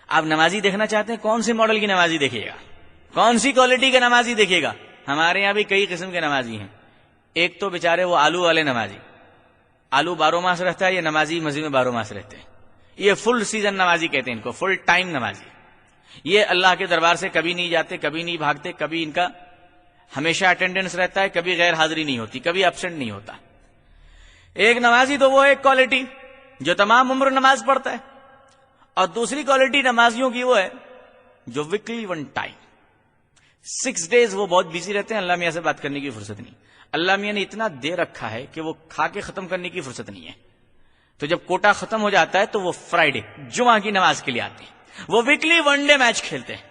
آپ نمازی دیکھنا چاہتے ہیں، کون سے ماڈل کی نمازی دیکھیے گا، کون سی کوالٹی کا نمازی دیکھیے گا؟ ہمارے یہاں بھی کئی قسم کے نمازی ہیں. ایک تو بیچارے وہ آلو والے نمازی، آلو 12 ماس رہتا ہے، یہ نمازی مسجد میں 12 ماس رہتے ہیں. یہ فل سیزن نمازی کہتے ہیں ان کو، فل ٹائم نمازی. یہ اللہ کے دربار سے کبھی نہیں جاتے، کبھی نہیں بھاگتے، کبھی ان کا ہمیشہ اٹینڈنس رہتا ہے، کبھی غیر حاضری نہیں ہوتی، کبھی ایبسنٹ نہیں ہوتا. ایک نمازی تو وہ ایک کوالٹی جو تمام عمر نماز پڑھتا ہے، اور دوسری کوالٹی نمازیوں کی وہ ہے جو ویکلی 1 ٹائم 6 days وہ بہت بزی رہتے ہیں، اللہ میاں سے بات کرنے کی فرصت نہیں. اللہ میاں نے اتنا دے رکھا ہے کہ وہ کھا کے ختم کرنے کی فرصت نہیں ہے. تو جب کوٹا ختم ہو جاتا ہے تو وہ فرائیڈے جمعہ کی نماز کے لیے آتے ہیں. وہ ویکلی 1 day میچ کھیلتے ہیں.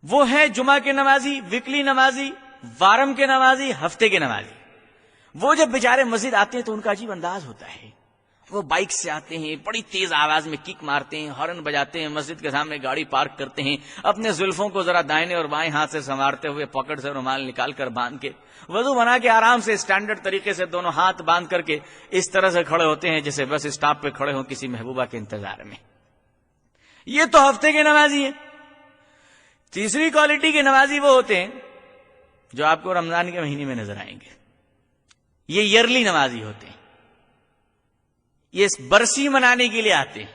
وہ ہے جمعہ کے نمازی، ویکلی نمازی، وارم کے نمازی، ہفتے کے نمازی. وہ جب بیچارے مسجد آتے ہیں تو ان کا عجیب انداز ہوتا ہے. وہ بائک سے آتے ہیں، بڑی تیز آواز میں کک مارتے ہیں، ہارن بجاتے ہیں، مسجد کے سامنے گاڑی پارک کرتے ہیں، اپنے زلفوں کو ذرا دائیں اور بائیں ہاتھ سے سنوارتے ہوئے پاکٹ سے رومال نکال کر باندھ کے وضو بنا کے آرام سے اسٹینڈرڈ طریقے سے دونوں ہاتھ باندھ کر کے اس طرح سے کھڑے ہوتے ہیں جیسے بس اسٹاپ پہ کھڑے ہوں کسی محبوبہ کے انتظار میں. یہ تو ہفتے کے نمازی ہیں. تیسری کوالٹی کے نمازی وہ ہوتے ہیں جو آپ کو رمضان کے مہینے میں نظر آئیں گے. یہ ایئرلی نمازی ہوتے ہیں. یہ برسی منانے کے لیے آتے ہیں.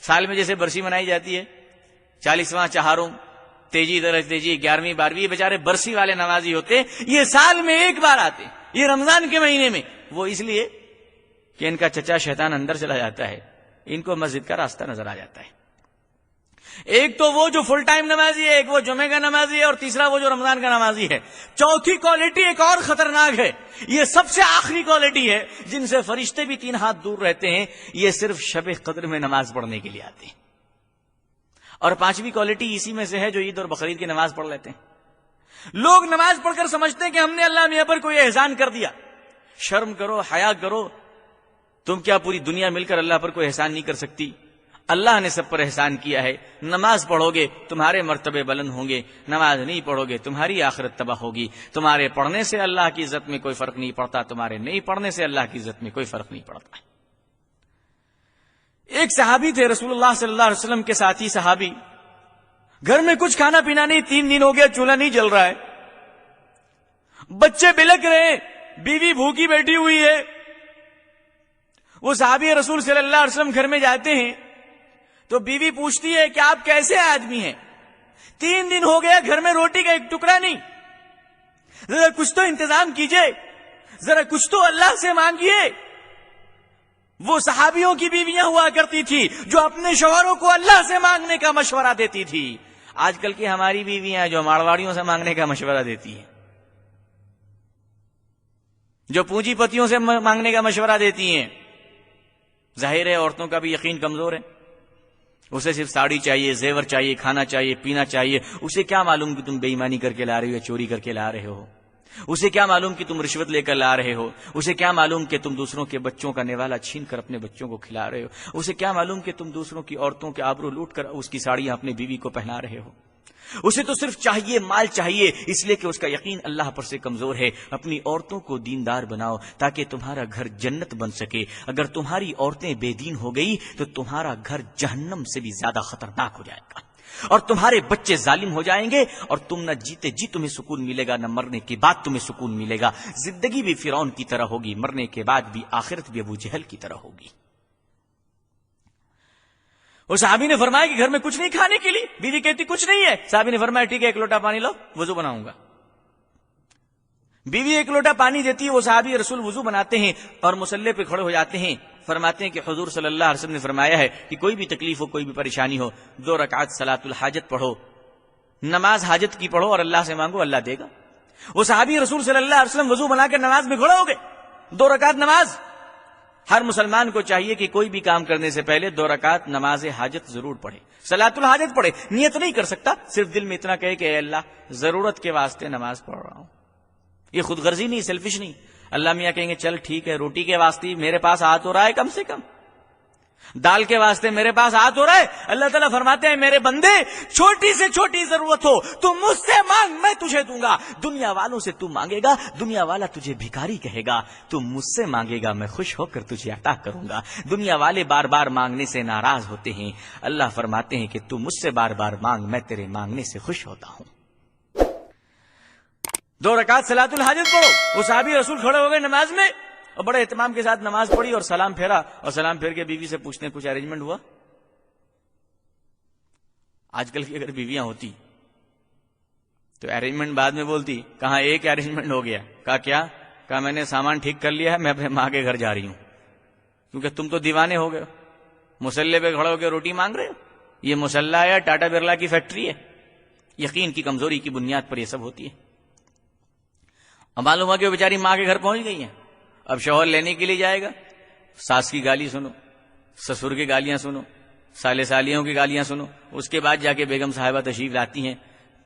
سال میں جیسے برسی منائی جاتی ہے، 40واں چہارم، تیجی درج تیجی، 11ویں 12ویں، یہ بیچارے برسی والے نمازی ہوتے ہیں. یہ سال میں ایک بار آتے ہیں، یہ رمضان کے مہینے میں. وہ اس لیے کہ ان کا چچا شیطان اندر چلا جاتا ہے، ان کو مسجد کا راستہ نظر آ جاتا ہے. ایک تو وہ جو فل ٹائم نمازی ہے، ایک وہ جمعے کا نمازی ہے، اور تیسرا وہ جو رمضان کا نمازی ہے. چوتھی کوالٹی ایک اور خطرناک ہے. یہ سب سے آخری کوالٹی ہے جن سے فرشتے بھی 3 ہاتھ دور رہتے ہیں. یہ صرف شب قدر میں نماز پڑھنے کے لیے آتے ہیں. اور 5ویں کوالٹی اسی میں سے ہے جو عید اور بقرعید کی نماز پڑھ لیتے ہیں. لوگ نماز پڑھ کر سمجھتے ہیں کہ ہم نے اللہ میاں پر کوئی احسان کر دیا. شرم کرو، حیا کرو. تم کیا پوری دنیا مل کر اللہ پر کوئی احسان نہیں کر سکتی؟ اللہ نے سب پر احسان کیا ہے. نماز پڑھو گے تمہارے مرتبے بلند ہوں گے، نماز نہیں پڑھو گے تمہاری آخرت تباہ ہوگی. تمہارے پڑھنے سے اللہ کی عزت میں کوئی فرق نہیں پڑتا، تمہارے نہیں پڑھنے سے اللہ کی عزت میں کوئی فرق نہیں پڑتا. ایک صحابی تھے رسول اللہ صلی اللہ علیہ وسلم کے ساتھی صحابی. گھر میں کچھ کھانا پینا نہیں، 3 دن ہو گیا چولہا نہیں جل رہا ہے، بچے بلک رہے، بیوی بھوکی بیٹھی ہوئی ہے. وہ صحابی رسول صلی اللہ علیہ وسلم گھر میں جاتے ہیں تو بیوی پوچھتی ہے کہ آپ کیسے آدمی ہیں؟ 3 دن ہو گیا گھر میں روٹی کا ایک ٹکڑا نہیں، ذرا کچھ تو انتظام کیجئے، ذرا کچھ تو اللہ سے مانگیے. وہ صحابیوں کی بیویاں ہوا کرتی تھی جو اپنے شوہروں کو اللہ سے مانگنے کا مشورہ دیتی تھی. آج کل کی ہماری بیویاں جو مارواڑیوں سے مانگنے کا مشورہ دیتی ہیں، جو پونجی پتیوں سے مانگنے کا مشورہ دیتی ہیں. ظاہر ہے عورتوں کا بھی یقین کمزور ہے. اسے صرف ساڑی چاہیے، زیور چاہیے، کھانا چاہیے، پینا چاہیے. اسے کیا معلوم کہ تم بے ایمانی کر کے لا رہے ہو یا چوری کر کے لا رہے ہو؟ اسے کیا معلوم کہ تم رشوت لے کر لا رہے ہو؟ اسے کیا معلوم کہ تم دوسروں کے بچوں کا نوالا چھین کر اپنے بچوں کو کھلا رہے ہو؟ اسے کیا معلوم کہ تم دوسروں کی عورتوں کے آبرو لوٹ کر اس کی ساڑیاں اپنی بیوی کو پہنا رہے ہو؟ اسے تو صرف چاہیے، مال چاہیے، اس لیے کہ اس کا یقین اللہ پر سے کمزور ہے. اپنی عورتوں کو دیندار بناؤ تاکہ تمہارا گھر جنت بن سکے. اگر تمہاری عورتیں بے دین ہو گئی تو تمہارا گھر جہنم سے بھی زیادہ خطرناک ہو جائے گا، اور تمہارے بچے ظالم ہو جائیں گے، اور تم نہ جیتے جی تمہیں سکون ملے گا، نہ مرنے کے بعد تمہیں سکون ملے گا. زندگی بھی فرعون کی طرح ہوگی، مرنے کے بعد بھی آخرت بھی ابو جہل کی طرح ہوگی. اس صحابی نے فرمایا کہ گھر میں کچھ نہیں کھانے کے لیے. بیوی کہتی کچھ نہیں ہے. صحابی نے فرمایا ٹھیک ہے 1 لوٹا پانی لو، وضو بناؤں گا. بیوی 1 لوٹا پانی دیتی ہے، وہ صحابی رسول وضو بناتے ہیں اور مصلی پہ کھڑے ہو جاتے ہیں. فرماتے ہیں کہ حضور صلی اللہ علیہ وسلم نے فرمایا ہے کہ کوئی بھی تکلیف ہو، کوئی بھی پریشانی ہو، 2 رکعت صلاۃ الحاجت پڑھو، نماز حاجت کی پڑھو اور اللہ سے مانگو، اللہ دے گا. وہ صحابی رسول صلی اللہ علیہ وسلم وضو بنا کر نماز میں کھڑے ہو گئے. 2 رکعت نماز. ہر مسلمان کو چاہیے کہ کوئی بھی کام کرنے سے پہلے 2 رکعت نماز حاجت ضرور پڑھے، صلاۃ الحاجت پڑھے. نیت نہیں کر سکتا، صرف دل میں اتنا کہے کہ اے اللہ ضرورت کے واسطے نماز پڑھ رہا ہوں. یہ خود غرضی نہیں، سیلفش نہیں. اللہ میاں کہیں گے چل ٹھیک ہے، روٹی کے واسطے میرے پاس آ تو رہا ہے کم سے کم. دال کے واسطے میرے پاس ہاتھ ہو رہا ہے. اللہ تعالیٰ فرماتے ہیں میرے بندے چھوٹی سے چھوٹی ضرورت ہو تو مجھ سے مانگ, میں تجھے دوں گا. دنیا والوں سے تو مانگے گا, دنیا والا تجھے بھکاری کہے گا. تو مجھ سے مانگے گا, میں خوش ہو کر تجھے عطا کروں گا. دنیا والے بار بار مانگنے سے ناراض ہوتے ہیں. اللہ فرماتے ہیں کہ تو مجھ سے بار بار مانگ, میں تیرے مانگنے سے خوش ہوتا ہوں. 2 رکعت صلاۃ الحاجت پڑھو. وہ صحابی رسول کھڑے ہو گئے نماز میں اور بڑے اہتمام کے ساتھ نماز پڑھی اور سلام پھیرا, اور سلام پھیر کے بیوی سے پوچھتے ہیں کچھ ارینجمنٹ ہوا. آج کل کی اگر بیویاں ہوتی تو ارینجمنٹ بعد میں بولتی, کہاں ایک ارینجمنٹ ہو گیا. کہا کیا؟ کہا میں نے سامان ٹھیک کر لیا ہے, میں اپنے ماں کے گھر جا رہی ہوں. کیونکہ تم تو دیوانے ہو گئے, مسلح پہ کھڑے ہو کے روٹی مانگ رہے ہو. یہ مسلح یا ٹاٹا برلا کی فیکٹری ہے. یقین کی کمزوری کی بنیاد پر یہ سب ہوتی ہے. اب معلوم ہوا کہ وہ بیچاری ماں کے گھر پہنچ گئی ہیں. اب شوہر لینے کے لیے جائے گا, ساس کی گالی سنو, سسر کی گالیاں سنو, سالے سالیوں کی گالیاں سنو. اس کے بعد جا کے بیگم صاحبہ تشریف لاتی ہیں,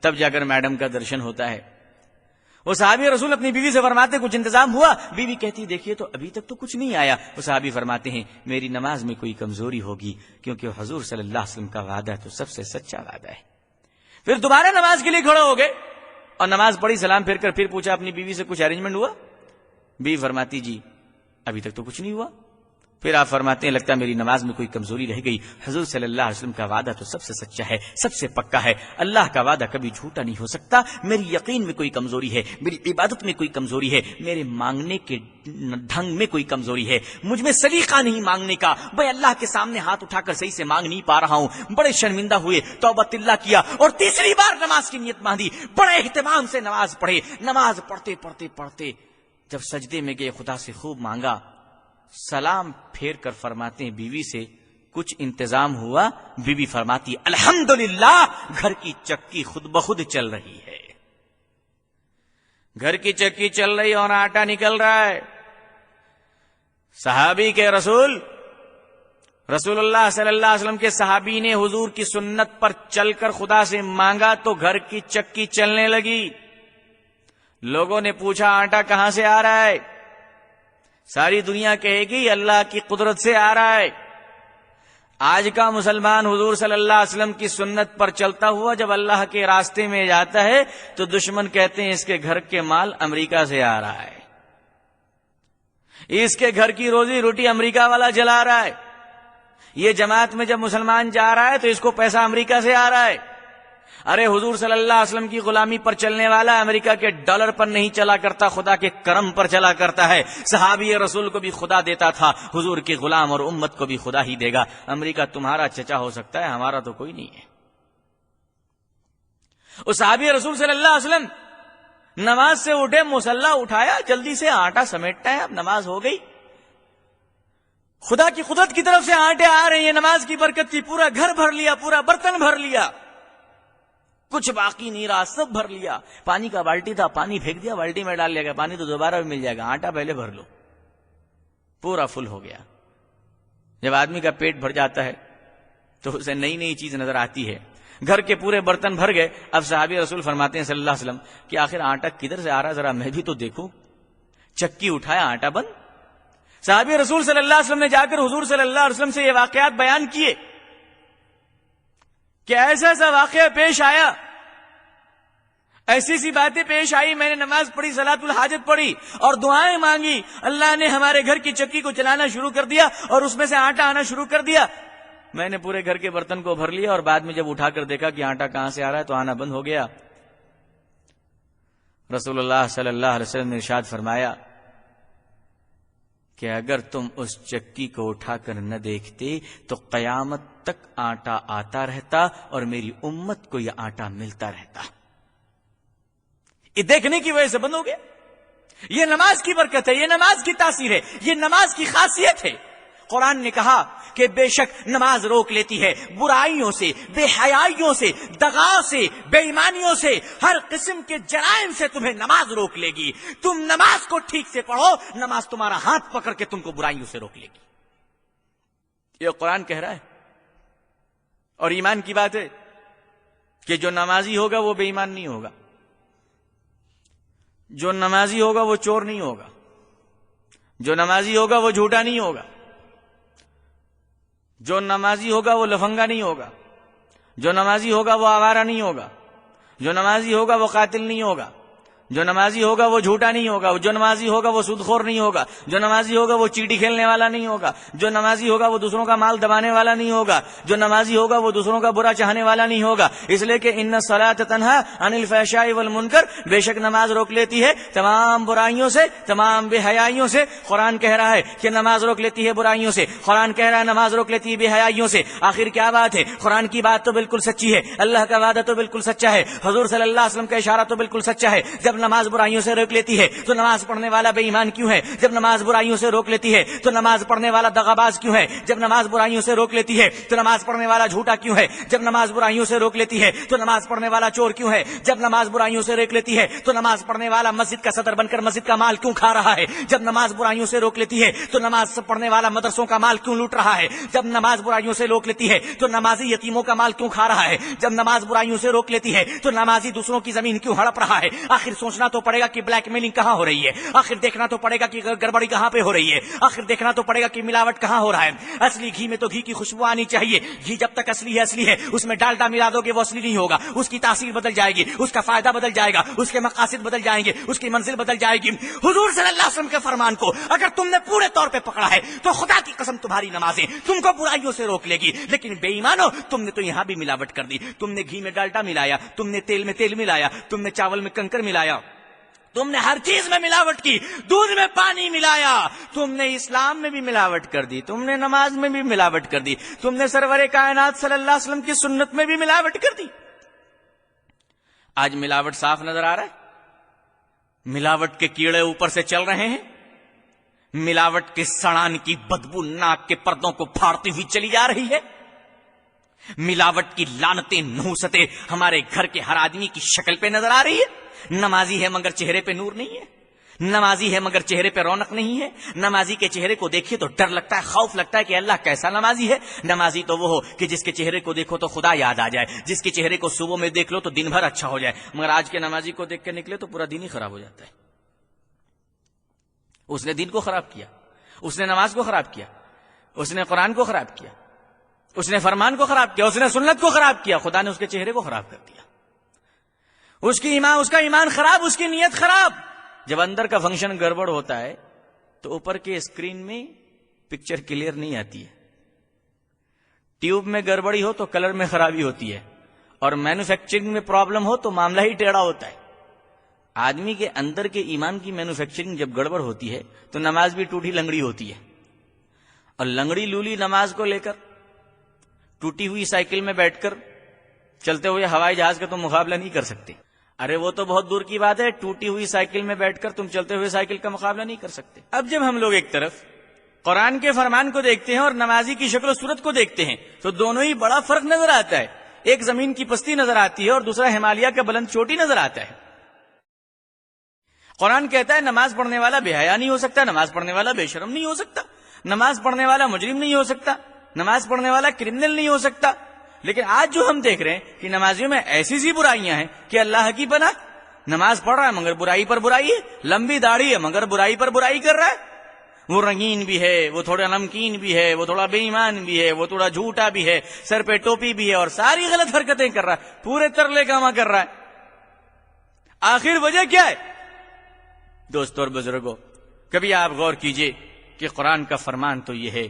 تب جا کر میڈم کا درشن ہوتا ہے. وہ صحابی رسول اپنی بیوی سے فرماتے کچھ انتظام ہوا؟ بیوی کہتی دیکھیے تو ابھی تک تو کچھ نہیں آیا. وہ صحابی فرماتے ہیں میری نماز میں کوئی کمزوری ہوگی, کیونکہ حضور صلی اللہ علیہ وسلم کا وعدہ تو سب سے سچا وعدہ ہے. پھر دوبارہ نماز کے لیے کھڑے ہو گئے اور نماز پڑھی, سلام پھیر کر پھر پوچھا اپنی بیوی سے کچھ ارینجمنٹ ہوا؟ بیوی فرماتی جی ابھی تک تو کچھ نہیں ہوا. پھر آپ فرماتے ہیں لگتا ہے میری نماز میں کوئی کمزوری رہ گئی. حضور صلی اللہ علیہ وسلم کا وعدہ تو سب سے سچا ہے, سب سے پکا ہے. اللہ کا وعدہ کبھی جھوٹا نہیں ہو سکتا. میری یقین میں کوئی کمزوری ہے, میری عبادت میں کوئی کمزوری ہے, میرے مانگنے کے ڈھنگ میں کوئی کمزوری ہے, مجھ میں سلیقہ نہیں مانگنے کا. میں اللہ کے سامنے ہاتھ اٹھا کر صحیح سے مانگ نہیں پا رہا ہوں. بڑے شرمندہ ہوئے, توبۃ اللہ کیا اور تیسری بار نماز کی نیت باندھی. بڑے اہتمام سے نماز پڑھے. نماز پڑھتے پڑھتے پڑھتے جب سجدے میں گئے خدا سے خوب مانگا. سلام پھیر کر فرماتے ہیں بیوی سے کچھ انتظام ہوا؟ بیوی فرماتی الحمدللہ گھر کی چکی خود بخود چل رہی ہے. گھر کی چکی چل رہی اور آٹا نکل رہا ہے. صحابی کے رسول اللہ صلی اللہ علیہ وسلم کے صحابی نے حضور کی سنت پر چل کر خدا سے مانگا تو گھر کی چکی چلنے لگی. لوگوں نے پوچھا آٹا کہاں سے آ رہا ہے؟ ساری دنیا کہے گی اللہ کی قدرت سے آ رہا ہے. آج کا مسلمان حضور صلی اللہ علیہ وسلم کی سنت پر چلتا ہوا جب اللہ کے راستے میں جاتا ہے تو دشمن کہتے ہیں اس کے گھر کے مال امریکہ سے آ رہا ہے, اس کے گھر کی روزی روٹی امریکہ والا جلا رہا ہے. یہ جماعت میں جب مسلمان جا رہا ہے تو اس کو پیسہ امریکہ سے آ رہا ہے. ارے حضور صلی اللہ علیہ وسلم کی غلامی پر چلنے والا امریکہ کے ڈالر پر نہیں چلا کرتا, خدا کے کرم پر چلا کرتا ہے. صحابی رسول کو بھی خدا دیتا تھا, حضور کے غلام اور امت کو بھی خدا ہی دے گا. امریکہ تمہارا چچا ہو سکتا ہے, ہمارا تو کوئی نہیں ہے. اس صحابی رسول صلی اللہ علیہ وسلم نماز سے اٹھے, مصلی اٹھایا, جلدی سے آٹا سمیٹتا ہے. اب نماز ہو گئی, خدا کی قدرت کی طرف سے آٹے آ رہے ہیں, نماز کی برکت تھی. پورا گھر بھر لیا, پورا برتن بھر لیا, کچھ باقی نہیں رہا, سب بھر لیا. پانی کا بالٹی تھا, پانی پھینک دیا, بالٹی میں ڈال لیا گیا. پانی تو دوبارہ بھی مل جائے گا, آٹا پہلے بھر لو. پورا فل ہو گیا. جب آدمی کا پیٹ بھر جاتا ہے تو اسے نئی نئی چیز نظر آتی ہے. گھر کے پورے برتن بھر گئے. اب صحابی رسول فرماتے ہیں صلی اللہ علیہ وسلم کہ آخر آٹا کدھر سے آ رہا, ذرا میں بھی تو دیکھوں. چکی اٹھایا, آٹا بند. صحابی رسول صلی اللہ علیہ وسلم نے جا کر حضور صلی اللہ علیہ وسلم سے یہ واقعات بیان کیے کہ ایسا ایسا واقعہ پیش آیا, ایسی سی باتیں پیش آئی. میں نے نماز پڑھی, صلاۃ الحاجت پڑھی اور دعائیں مانگی. اللہ نے ہمارے گھر کی چکی کو چلانا شروع کر دیا اور اس میں سے آٹا آنا شروع کر دیا. میں نے پورے گھر کے برتن کو بھر لیا اور بعد میں جب اٹھا کر دیکھا کہ آٹا کہاں سے آ رہا ہے تو آنا بند ہو گیا. رسول اللہ صلی اللہ علیہ وسلم نے ارشاد فرمایا کہ اگر تم اس چکی کو اٹھا کر نہ دیکھتے تو قیامت تک آٹا آتا رہتا اور میری امت کو یہ آٹا ملتا رہتا. یہ دیکھنے کی وجہ سے بند ہو گیا. یہ نماز کی برکت ہے, یہ نماز کی تاثیر ہے, یہ نماز کی خاصیت ہے. قرآن نے کہا کہ بے شک نماز روک لیتی ہے برائیوں سے, بے حیائیوں سے, دغا سے, بے ایمانیوں سے, ہر قسم کے جرائم سے تمہیں نماز روک لے گی. تم نماز کو ٹھیک سے پڑھو, نماز تمہارا ہاتھ پکڑ کے تم کو برائیوں سے روک لے گی. یہ قرآن کہہ رہا ہے. اور ایمان کی بات ہے کہ جو نمازی ہوگا وہ بے ایمان نہیں ہوگا, جو نمازی ہوگا وہ چور نہیں ہوگا, جو نمازی ہوگا وہ جھوٹا نہیں ہوگا, جو نمازی ہوگا وہ لفنگا نہیں ہوگا، جو نمازی ہوگا وہ آوارہ نہیں ہوگا، جو نمازی ہوگا وہ قاتل نہیں ہوگا، جو نمازی ہوگا وہ جھوٹا نہیں ہوگا، جو نمازی ہوگا وہ سود خور نہیں ہوگا، جو نمازی ہوگا وہ چیٹی کھیلنے والا نہیں ہوگا، جو نمازی ہوگا وہ دوسروں کا مال دبانے والا نہیں ہوگا، جو نمازی ہوگا وہ دوسروں کا برا چاہنے والا نہیں ہوگا، اس لیے کہ ان الصلاۃ تنہی عن الفحشاء والمنکر، بے شک نماز روک لیتی ہے تمام برائیوں سے، تمام بے حیائیوں سے۔ قرآن کہہ رہا ہے کہ نماز روک لیتی ہے برائیوں سے، قرآن کہہ رہا ہے نماز روک لیتی ہے بے حیائیوں سے۔ آخر کیا بات ہے؟ قرآن کی بات تو بالکل سچی ہے، اللہ کا وعدہ تو بالکل سچا ہے، حضور صلی اللہ علیہ وسلم کا اشارہ تو بالکل سچا ہے۔ جب نماز برائیوں سے روک لیتی ہے تو نماز پڑھنے والا بے ایمان کیوں ہے؟ جب نماز برائیوں سے روک لیتی ہے تو نماز پڑھنے والا دغاباز کیوں ہے؟ جب نماز برائیوں سے روک لیتی ہے تو نماز پڑھنے والا جھوٹا کیوں ہے؟ جب نماز برائیوں سے روک لیتی ہے تو نماز پڑھنے والا چور کیوں ہے؟ جب نماز برائیوں سے روک لیتی ہے تو نماز پڑھنے والا مسجد کا صدر بن کر مسجد کا مال کیوں کھا رہا ہے؟ جب نماز برائیوں سے روک لیتی ہے تو نماز پڑھنے والا مدرسوں کا مال کیوں لوٹ رہا ہے؟ جب نماز برائیوں سے روک لیتی ہے تو نمازی یتیموں کا مال کیوں کھا رہا ہے؟ جب نماز برائیوں سے روک لیتی ہے تو نمازی دوسروں کی زمین کیوں ہڑپ رہا ہے؟ آخر سوچنا تو پڑے گا کہ بلیک میلنگ کہاں ہو رہی ہے، آخر دیکھنا تو پڑے گا کہ گڑبڑی کہاں پہ ہو رہی ہے، آخر دیکھنا تو پڑے گا کہ ملاوٹ کہاں ہو رہا ہے۔ اصلی گھی میں تو گھی کی خوشبو آنی چاہیے، گھی جب تک اصلی ہے اس میں ڈالڈا ملا دو گے وہ اصلی نہیں ہوگا، اس کی تاثیر بدل جائے گی، اس کا فائدہ بدل جائے گا، اس کے مقاصد بدل جائیں گے، اس کی منزل بدل جائے گی۔ حضور صلی اللہ علیہ وسلم کے فرمان کو اگر تم نے پورے طور پہ پکڑا ہے تو خدا کی قسم تمہاری نمازیں تم کو برائیوں سے روک لے گی، لیکن بے ایمانو تم نے تو یہاں بھی ملاوٹ کر دی، تم نے گھی میں ڈالڈا ملایا، تم نے تیل میں تیل ملایا، تم نے چاول میں کنکر ملایا، تم نے ہر چیز میں ملاوٹ کی، دودھ میں پانی ملایا، تم نے اسلام میں بھی ملاوٹ کر دی، تم نے نماز میں بھی ملاوٹ کر دی، تم نے سرور کائنات صلی اللہ علیہ وسلم کی سنت میں بھی ملاوٹ کر دی۔ آج ملاوٹ صاف نظر آ رہا ہے، ملاوٹ کے کیڑے اوپر سے چل رہے ہیں، ملاوٹ کے سڑان کی بدبو ناک کے پردوں کو پھاڑتی ہوئی چلی جا رہی ہے، ملاوٹ کی لعنتیں نحوستیں ہمارے گھر کے ہر آدمی کی شکل پہ نظر آ رہی ہے۔ نمازی ہے مگر چہرے پہ نور نہیں ہے، نمازی ہے مگر چہرے پہ رونق نہیں ہے، نمازی کے چہرے کو دیکھیے تو ڈر لگتا ہے، خوف لگتا ہے کہ اللہ کیسا نمازی ہے۔ نمازی تو وہ ہو کہ جس کے چہرے کو دیکھو تو خدا یاد آ جائے، جس کے چہرے کو صبح میں دیکھ لو تو دن بھر اچھا ہو جائے، مگر آج کے نمازی کو دیکھ کے نکلے تو پورا دن ہی خراب ہو جاتا ہے۔ اس نے دین کو خراب کیا، اس نے نماز کو خراب کیا، اس نے قرآن کو خراب کیا، اس نے فرمان کو خراب کیا، اس نے سنت کو خراب کیا، خدا نے اس کے چہرے کو خراب کر دیا، اس کا ایمان خراب، اس کی نیت خراب۔ جب اندر کا فنکشن گڑبڑ ہوتا ہے تو اوپر کے اسکرین میں پکچر کلیئر نہیں آتی ہے، ٹیوب میں گڑبڑی ہو تو کلر میں خرابی ہوتی ہے، اور مینوفیکچرنگ میں پرابلم ہو تو معاملہ ہی ٹیڑھا ہوتا ہے۔ آدمی کے اندر کے ایمان کی مینوفیکچرنگ جب گڑبڑ ہوتی ہے تو نماز بھی ٹوٹی لنگڑی ہوتی ہے، اور لنگڑی لولی نماز کو لے کر ٹوٹی ہوئی سائیکل میں بیٹھ کر چلتے ہوئے ہوائی جہاز کا تم مقابلہ نہیں کر سکتے۔ ارے وہ تو بہت دور کی بات ہے، ٹوٹی ہوئی سائیکل میں بیٹھ کر تم چلتے ہوئے سائیکل کا مقابلہ نہیں کر سکتے۔ اب جب ہم لوگ ایک طرف قرآن کے فرمان کو دیکھتے ہیں اور نمازی کی شکل و صورت کو دیکھتے ہیں تو دونوں ہی بڑا فرق نظر آتا ہے، ایک زمین کی پستی نظر آتی ہے اور دوسرا ہمالیہ کا بلند چوٹی نظر آتا ہے۔ قرآن کہتا ہے نماز پڑھنے والا بے حیا نہیں ہو سکتا، نماز پڑھنے والا بے شرم نہیں ہو سکتا، نماز پڑھنے والا مجرم نہیں ہو سکتا، نماز پڑھنے والا کرمنل نہیں ہو سکتا۔ لیکن آج جو ہم دیکھ رہے ہیں کہ نمازیوں میں ایسی سی برائیاں ہیں کہ اللہ کی پناہ، نماز پڑھ رہا ہے مگر برائی پر برائی ہے، لمبی داڑھی ہے مگر برائی پر برائی کر رہا ہے، وہ رنگین بھی ہے، وہ تھوڑا نمکین بھی ہے، وہ تھوڑا بے ایمان بھی ہے، وہ تھوڑا جھوٹا بھی ہے، سر پہ ٹوپی بھی ہے، اور ساری غلط حرکتیں کر رہا ہے، پورے ترلے کاما کر رہا ہے۔ آخر وجہ کیا ہے؟ دوستوں اور بزرگوں، کبھی آپ غور کیجئے کہ قرآن کا فرمان تو یہ ہے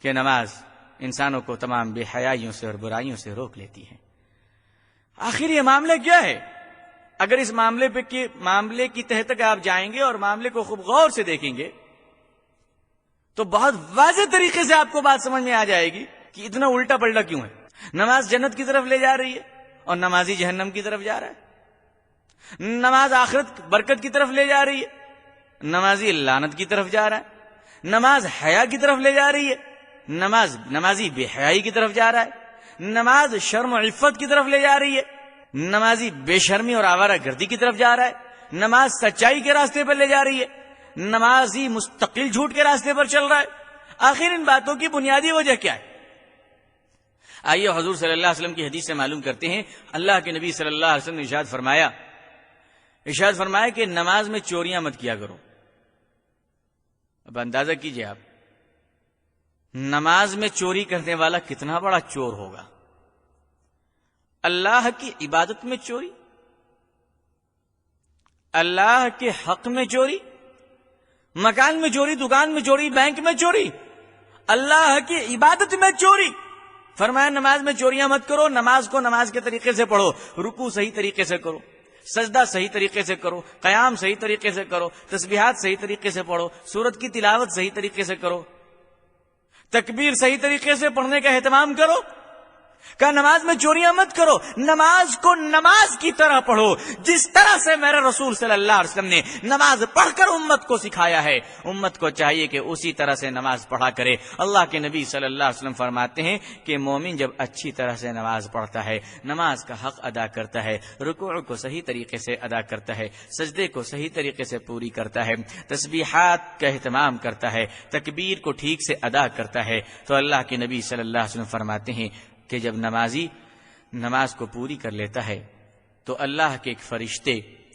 کہ نماز انسانوں کو تمام بے حیائیوں سے اور برائیوں سے روک لیتی ہے۔ آخر یہ معاملہ کیا ہے؟ اگر اس معاملے کی تہ تک آپ جائیں گے اور معاملے کو خوب غور سے دیکھیں گے تو بہت واضح طریقے سے آپ کو بات سمجھ میں آ جائے گی کہ اتنا الٹا پلٹا کیوں ہے۔ نماز جنت کی طرف لے جا رہی ہے اور نمازی جہنم کی طرف جا رہا ہے، نماز آخرت برکت کی طرف لے جا رہی ہے، نمازی لعنت کی طرف جا رہا ہے، نماز حیا کی طرف لے جا رہی ہے، نمازی بے حیائی کی طرف جا رہا ہے، نماز شرم و عفت کی طرف لے جا رہی ہے، نمازی بے شرمی اور آوارہ گردی کی طرف جا رہا ہے، نماز سچائی کے راستے پر لے جا رہی ہے، نمازی مستقل جھوٹ کے راستے پر چل رہا ہے۔ آخر ان باتوں کی بنیادی وجہ کیا ہے؟ آئیے حضور صلی اللہ علیہ وسلم کی حدیث سے معلوم کرتے ہیں۔ اللہ کے نبی صلی اللہ علیہ وسلم نے ارشاد فرمایا کہ نماز میں چوریاں مت کیا کرو۔ اب اندازہ کیجئے آپ نماز میں چوری کرنے والا کتنا بڑا چور ہوگا؟ اللہ کی عبادت میں چوری، اللہ کے حق میں چوری، مکان میں چوری، دکان میں چوری، بینک میں چوری، اللہ کی عبادت میں چوری۔ فرمایا نماز میں چوریاں مت کرو، نماز کو نماز کے طریقے سے پڑھو، رکوع صحیح طریقے سے کرو، سجدہ صحیح طریقے سے کرو، قیام صحیح طریقے سے کرو، تسبیحات صحیح طریقے سے پڑھو، سورت کی تلاوت صحیح طریقے سے کرو، تکبیر صحیح طریقے سے پڑھنے کا اہتمام کرو۔ کہ نماز میں چوریاں مت کرو، نماز کو نماز کی طرح پڑھو، جس طرح سے میرے رسول صلی اللہ علیہ وسلم نے نماز پڑھ کر امت کو سکھایا ہے، امت کو چاہیے کہ اسی طرح سے نماز پڑھا کرے۔ اللہ کے نبی صلی اللہ علیہ وسلم فرماتے ہیں کہ مومن جب اچھی طرح سے نماز پڑھتا ہے، نماز کا حق ادا کرتا ہے، رکوع کو صحیح طریقے سے ادا کرتا ہے، سجدے کو صحیح طریقے سے پوری کرتا ہے، تسبیحات کا اہتمام کرتا ہے، تکبیر کو ٹھیک سے ادا کرتا ہے، تو اللہ کے نبی صلی اللہ علیہ وسلم فرماتے ہیں کہ جب نمازی نماز کو پوری کر لیتا ہے تو اللہ کے ایک فرشتے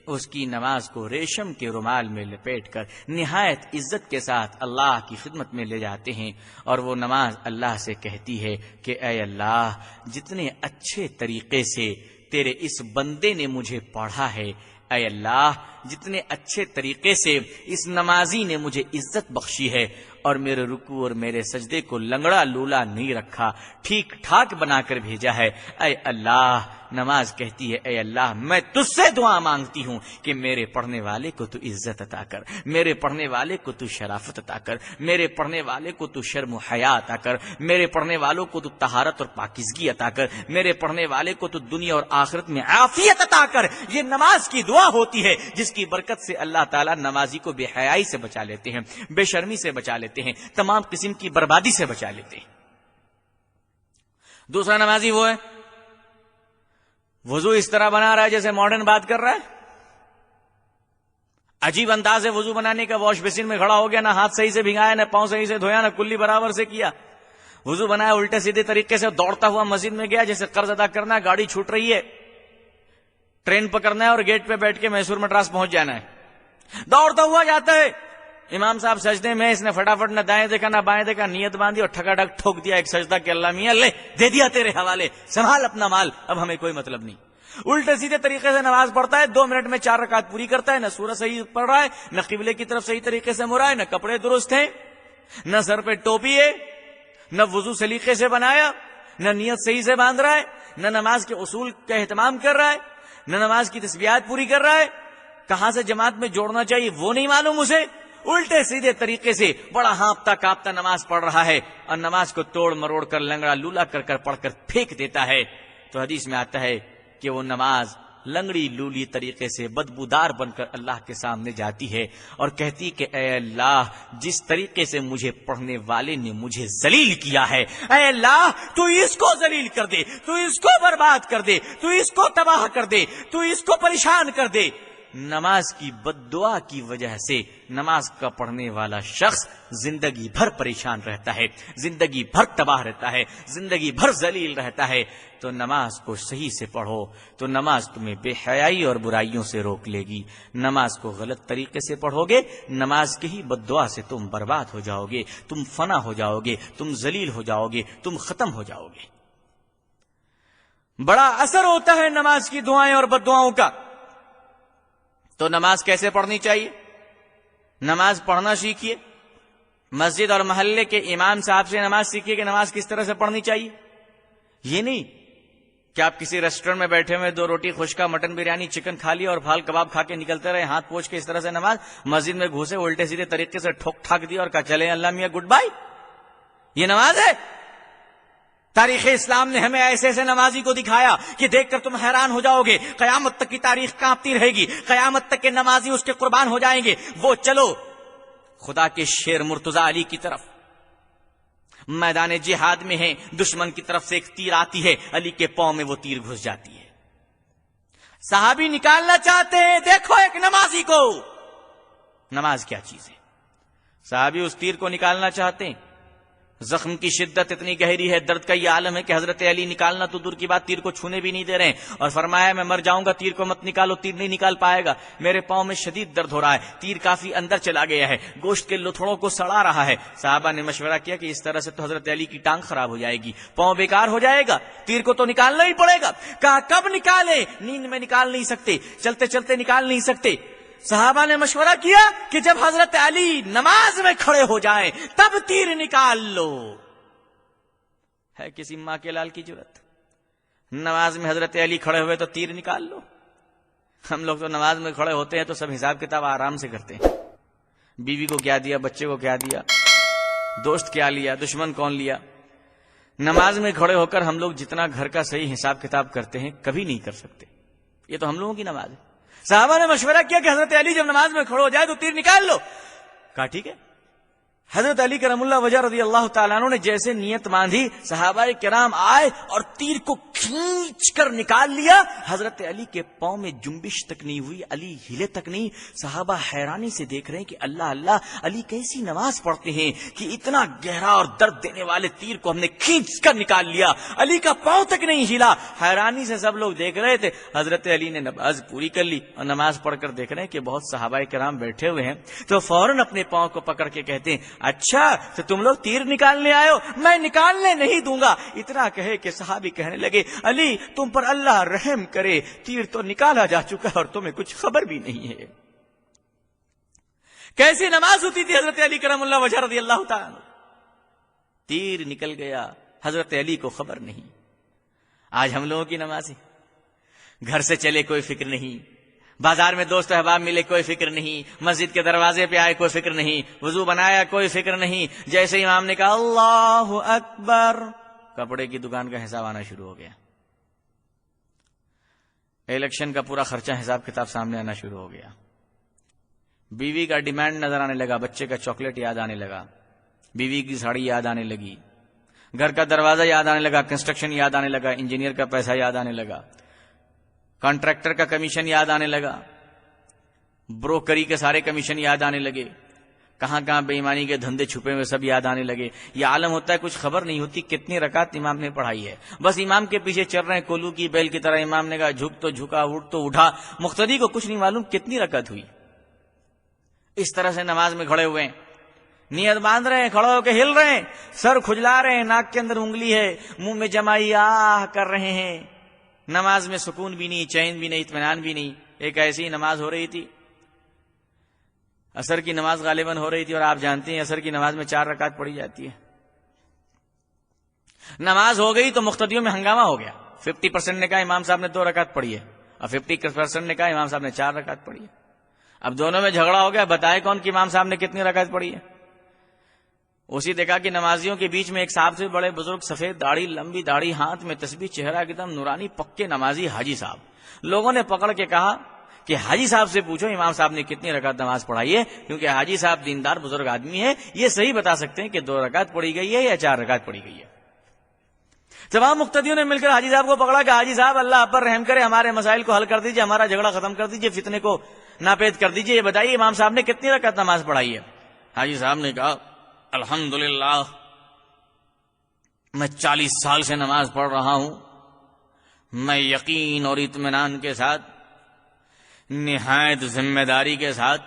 اس کی نماز کو ریشم کے رومال میں لپیٹ کر نہایت عزت کے ساتھ اللہ کی خدمت میں لے جاتے ہیں، اور وہ نماز اللہ سے کہتی ہے کہ اے اللہ، جتنے اچھے طریقے سے تیرے اس بندے نے مجھے پڑھا ہے، اے اللہ جتنے اچھے طریقے سے اس نمازی نے مجھے عزت بخشی ہے، اور میرے رکوع اور میرے سجدے کو لنگڑا لولا نہیں رکھا، ٹھیک ٹھاک بنا کر بھیجا ہے، اے اللہ، نماز کہتی ہے اے اللہ میں تجھ سے دعا مانگتی ہوں کہ میرے پڑھنے والے کو تو عزت عطا کر، میرے پڑھنے والے کو تو شرافت عطا کر، میرے پڑھنے والے کو تو شرم و حیا عطا کر، میرے پڑھنے والوں کو تو طہارت اور پاکیزگی عطا کر، میرے پڑھنے والے کو تو دنیا اور آخرت میں عافیت عطا کر۔ یہ نماز کی دعا ہوتی ہے جس کی برکت سے اللہ تعالیٰ نمازی کو بے حیائی سے بچا لیتے ہیں، بے شرمی سے بچا لیتے ہیں، تمام قسم کی بربادی سے بچا لیتے ہیں۔ دوسرا نمازی وہ ہے وضو اس طرح بنا رہا ہے جیسے ماڈرن بات کر رہا ہے، عجیب انداز ہے وضو بنانے کا، واش بیسن میں کھڑا ہو گیا، نہ ہاتھ صحیح سے بھگایا، نہ پاؤں صحیح سے دھویا، نہ کلی برابر سے کیا، وضو بنایا الٹے سیدھے طریقے سے، دوڑتا ہوا مسجد میں گیا جیسے قرض ادا کرنا ہے، گاڑی چھوٹ رہی ہے، ٹرین پکڑنا ہے اور گیٹ پہ بیٹھ کے میسور مدراس پہنچ جانا ہے، دوڑتا ہوا جاتا ہے، امام صاحب سجدے میں، اس نے فٹافٹ نہ دائیں دیکھا نہ بائیں دیکھا، نیت باندھی اور ٹھکا ٹھک ٹھوک دیا ایک سجدہ کہ اللہ میاں لے دے دیا تیرے حوالے، سنبھال اپنا مال، اب ہمیں کوئی مطلب نہیں۔ الٹے سیدھے طریقے سے نماز پڑھتا ہے، 2 منٹ میں 4 رکعت پوری کرتا ہے، نہ سورہ صحیح پڑھ رہا ہے، نہ قبلے کی طرف صحیح طریقے سے مڑا ہے، نہ کپڑے درست ہیں، نہ سر پہ ٹوپی ہے، نہ وضو سلیقے سے بنایا، نہ نیت صحیح سے باندھ رہا ہے، نہ نماز کے اصول کا اہتمام کر رہا ہے، نہ نماز کی تسبیحات پوری کر رہا ہے، کہاں سے جماعت میں جوڑنا چاہیے وہ نہیں معلوم اسے، الٹے سیدھے طریقے سے بڑا ہانپتا کانپتا نماز پڑھ رہا ہے، اور نماز کو توڑ مروڑ کر لنگڑا لولا کر پڑھ کر پھینک دیتا ہے، تو حدیث میں آتا ہے کہ وہ نماز لنگڑی لولی طریقے سے بدبودار بن کر اللہ کے سامنے جاتی ہے اور کہتی کہ اے اللہ، جس طریقے سے مجھے پڑھنے والے نے مجھے ذلیل کیا ہے، اے اللہ تو اس کو ذلیل کر دے، تو اس کو برباد کر دے، تو اس کو تباہ کر دے، تو اس کو پریشان کر دے۔ نماز کی بد دعا کی وجہ سے نماز کا پڑھنے والا شخص زندگی بھر پریشان رہتا ہے، زندگی بھر تباہ رہتا ہے، زندگی بھر ذلیل رہتا ہے۔ تو نماز کو صحیح سے پڑھو تو نماز تمہیں بے حیائی اور برائیوں سے روک لے گی، نماز کو غلط طریقے سے پڑھو گے، نماز کی ہی بد دعا سے تم برباد ہو جاؤ گے، تم فنا ہو جاؤ گے، تم ذلیل ہو جاؤ گے، تم ختم ہو جاؤ گے۔ بڑا اثر ہوتا ہے نماز کی دعائیں اور بد دعاؤں کا۔ تو نماز کیسے پڑھنی چاہیے؟ نماز پڑھنا سیکھیے، مسجد اور محلے کے امام صاحب سے نماز سیکھیے کہ نماز کس طرح سے پڑھنی چاہیے۔ یہ نہیں کہ آپ کسی ریسٹورینٹ میں بیٹھے ہوئے 2 روٹی خشکا، مٹن بریانی، چکن کھا لیا اور پھال کباب کھا کے نکلتے رہے، ہاتھ پوچھ کے اس طرح سے نماز، مسجد میں گھسے الٹے سیدھے طریقے سے ٹھوک ٹھاک دیا اور کہا چلیں اللہ میاں گڈ بائی۔ یہ نماز ہے؟ تاریخ اسلام نے ہمیں ایسے ایسے نمازی کو دکھایا کہ دیکھ کر تم حیران ہو جاؤ گے، قیامت تک کی تاریخ کانپتی رہے گی، قیامت تک کے نمازی اس کے قربان ہو جائیں گے۔ وہ چلو خدا کے شیر مرتضی علی کی طرف میدان جہاد میں ہیں، دشمن کی طرف سے ایک تیر آتی ہے، علی کے پاؤں میں وہ تیر گھس جاتی ہے، صحابی نکالنا چاہتے ہیں، دیکھو ایک نمازی کو، نماز کیا چیز ہے، صحابی اس تیر کو نکالنا چاہتے ہیں، زخم کی شدت اتنی گہری ہے، درد کا یہ عالم ہے کہ حضرت علی نکالنا تو دور کی بات، تیر کو چھونے بھی نہیں دے رہے ہیں، اور فرمایا میں مر جاؤں گا، تیر کو مت نکالو، تیر نہیں نکال پائے گا، میرے پاؤں میں شدید درد ہو رہا ہے، تیر کافی اندر چلا گیا ہے، گوشت کے لتھڑوں کو سڑا رہا ہے۔ صحابہ نے مشورہ کیا کہ اس طرح سے تو حضرت علی کی ٹانگ خراب ہو جائے گی، پاؤں بیکار ہو جائے گا، تیر کو تو نکالنا ہی پڑے گا۔ کہا کب نکالے؟ نیند میں نکال نہیں سکتے، چلتے چلتے نکال نہیں سکتے۔ صحابہ نے مشورہ کیا کہ جب حضرت علی نماز میں کھڑے ہو جائیں تب تیر نکال لو۔ ہے کسی ماں کے لال کی جرت؟ نماز میں حضرت علی کھڑے ہوئے تو تیر نکال لو؟ ہم لوگ تو نماز میں کھڑے ہوتے ہیں تو سب حساب کتاب آرام سے کرتے ہیں، بیوی کو کیا دیا، بچے کو کیا دیا، دوست کیا لیا، دشمن کون لیا۔ نماز میں کھڑے ہو کر ہم لوگ جتنا گھر کا صحیح حساب کتاب کرتے ہیں کبھی نہیں کر سکتے۔ یہ تو ہم لوگوں کی نماز ہے۔ صحابہ نے مشورہ کیا کہ حضرت علی جب نماز میں کھڑے ہو جائے تو تیر نکال لو۔ کہا ٹھیک ہے۔ حضرت علی کرم اللہ وجہ رضی اللہ تعالیٰ عنہ نے جیسے نیت باندھی، صحابہ کرام آئے اور تیر کو کھینچ کر نکال لیا۔ حضرت علی کے پاؤں میں جنبش تک نہیں ہوئی، علی ہلے تک نہیں۔ صحابہ حیرانی سے دیکھ رہے ہیں کہ اللہ اللہ، علی کیسی نماز پڑھتے ہیں کہ اتنا گہرا اور درد دینے والے تیر کو ہم نے کھینچ کر نکال لیا، علی کا پاؤں تک نہیں ہلا۔ حیرانی سے سب لوگ دیکھ رہے تھے۔ حضرت علی نے نماز پوری کر لی اور نماز پڑھ کر دیکھ رہے ہیں کہ بہت صحابہ کرام بیٹھے ہوئے ہیں، تو فوراً اپنے پاؤں کو پکڑ کے کہتے ہیں اچھا تو تم لوگ تیر نکالنے آئے ہو، میں نکالنے نہیں دوں گا۔ اتنا کہے کہ صحابی کہنے لگے علی تم پر اللہ رحم کرے، تیر تو نکالا جا چکا ہے اور تمہیں کچھ خبر بھی نہیں ہے۔ کیسی نماز ہوتی تھی حضرت علی کرم اللہ وجہ رضی اللہ تعالیٰ عنہ۔ تیر نکل گیا، حضرت علی کو خبر نہیں۔ آج ہم لوگوں کی نماز ہے، گھر سے چلے کوئی فکر نہیں، بازار میں دوست احباب ملے کوئی فکر نہیں، مسجد کے دروازے پہ آئے کوئی فکر نہیں، وضو بنایا کوئی فکر نہیں، جیسے امام نے کہا اللہ اکبر کپڑے کی دکان کا حساب آنا شروع ہو گیا، الیکشن کا پورا خرچہ حساب کتاب سامنے آنا شروع ہو گیا، بیوی کا ڈیمانڈ نظر آنے لگا، بچے کا چاکلیٹ یاد آنے لگا، بیوی کی ساڑی یاد آنے لگی، گھر کا دروازہ یاد آنے لگا، کنسٹرکشن یاد آنے لگا، انجینئر کا پیسہ یاد آنے لگا، کانٹریکٹر کا کمیشن یاد آنے لگا، بروکری کے سارے کمیشن یاد آنے لگے، کہاں کہاں بے ایمانی کے دھندے چھپے ہوئے سب یاد آنے لگے۔ یہ عالم ہوتا ہے کچھ خبر نہیں ہوتی کتنی رکعت امام نے پڑھائی ہے، بس امام کے پیچھے چل رہے ہیں کولو کی بیل کی طرح، امام نے کہا جھک تو جھکا، اٹھ تو اٹھا، مقتدی کو کچھ نہیں معلوم کتنی رکعت ہوئی۔ اس طرح سے نماز میں کھڑے ہوئے ہیں، نیت باندھ رہے ہیں، کھڑے ہو کے ہل رہے ہیں، سر کھجلا رہے ہیں، ناک کے اندر انگلی ہے، منہ میں جمائی آہ کر رہے ہیں، نماز میں سکون بھی نہیں، چین بھی نہیں، اطمینان بھی نہیں۔ ایک ایسی نماز ہو رہی تھی، عصر کی نماز غالباً ہو رہی تھی، اور آپ جانتے ہیں عصر کی نماز میں 4 رکعت پڑھی جاتی ہے۔ نماز ہو گئی تو مقتدیوں میں ہنگامہ ہو گیا، 50% نے کہا امام صاحب نے 2 رکعت پڑھی ہے، اور 50% نے کہا امام صاحب نے 4 رکعت پڑھی ہے۔ اب دونوں میں جھگڑا ہو گیا، بتائے کون کہ امام صاحب نے کتنی رکعت پڑھی ہے۔ اسی دیکھا کہ نمازیوں کے بیچ میں ایک صاحب سے بڑے بزرگ، سفید داڑھی، لمبی داڑھی، ہاتھ میں تسبیح، چہرہ ایک دم نورانی، پکے نمازی حاجی صاحب۔ لوگوں نے پکڑ کے کہا کہ حاجی صاحب سے پوچھو امام صاحب نے کتنی رکعت نماز پڑھائی ہے، کیونکہ حاجی صاحب دیندار بزرگ آدمی ہے، یہ صحیح بتا سکتے ہیں کہ 2 رکعت پڑھی گئی ہے یا 4 رکعت پڑھی گئی ہے۔ تمام مقتدیوں نے مل کر حاجی صاحب کو پکڑا کہ حاجی صاحب اللہ آپ پر رحم کرے، ہمارے مسائل کو حل کر دیجیے، ہمارا جھگڑا ختم کر دیجیے، فتنے کو ناپید کر دیجیے، یہ بتائیے امام صاحب نے کتنی رکعت نماز پڑھائی ہے۔ حاجی صاحب نے کہا الحمدللہ میں 40 سال سے نماز پڑھ رہا ہوں، میں یقین اور اطمینان کے ساتھ، نہایت ذمہ داری کے ساتھ،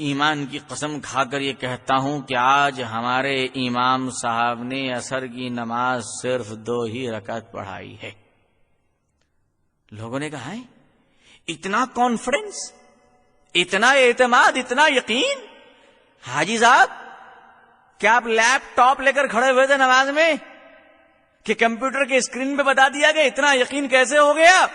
ایمان کی قسم کھا کر یہ کہتا ہوں کہ آج ہمارے امام صاحب نے عصر کی نماز صرف 2 ہی رکعت پڑھائی ہے۔ لوگوں نے کہا ہے اتنا کانفیڈنس، اتنا اعتماد، اتنا یقین؟ حاجی صاحب کیا آپ لیپ ٹاپ لے کر کھڑے ہوئے تھے نماز میں کہ کمپیوٹر کے اسکرین پہ بتا دیا گیا؟ اتنا یقین کیسے ہو گیا؟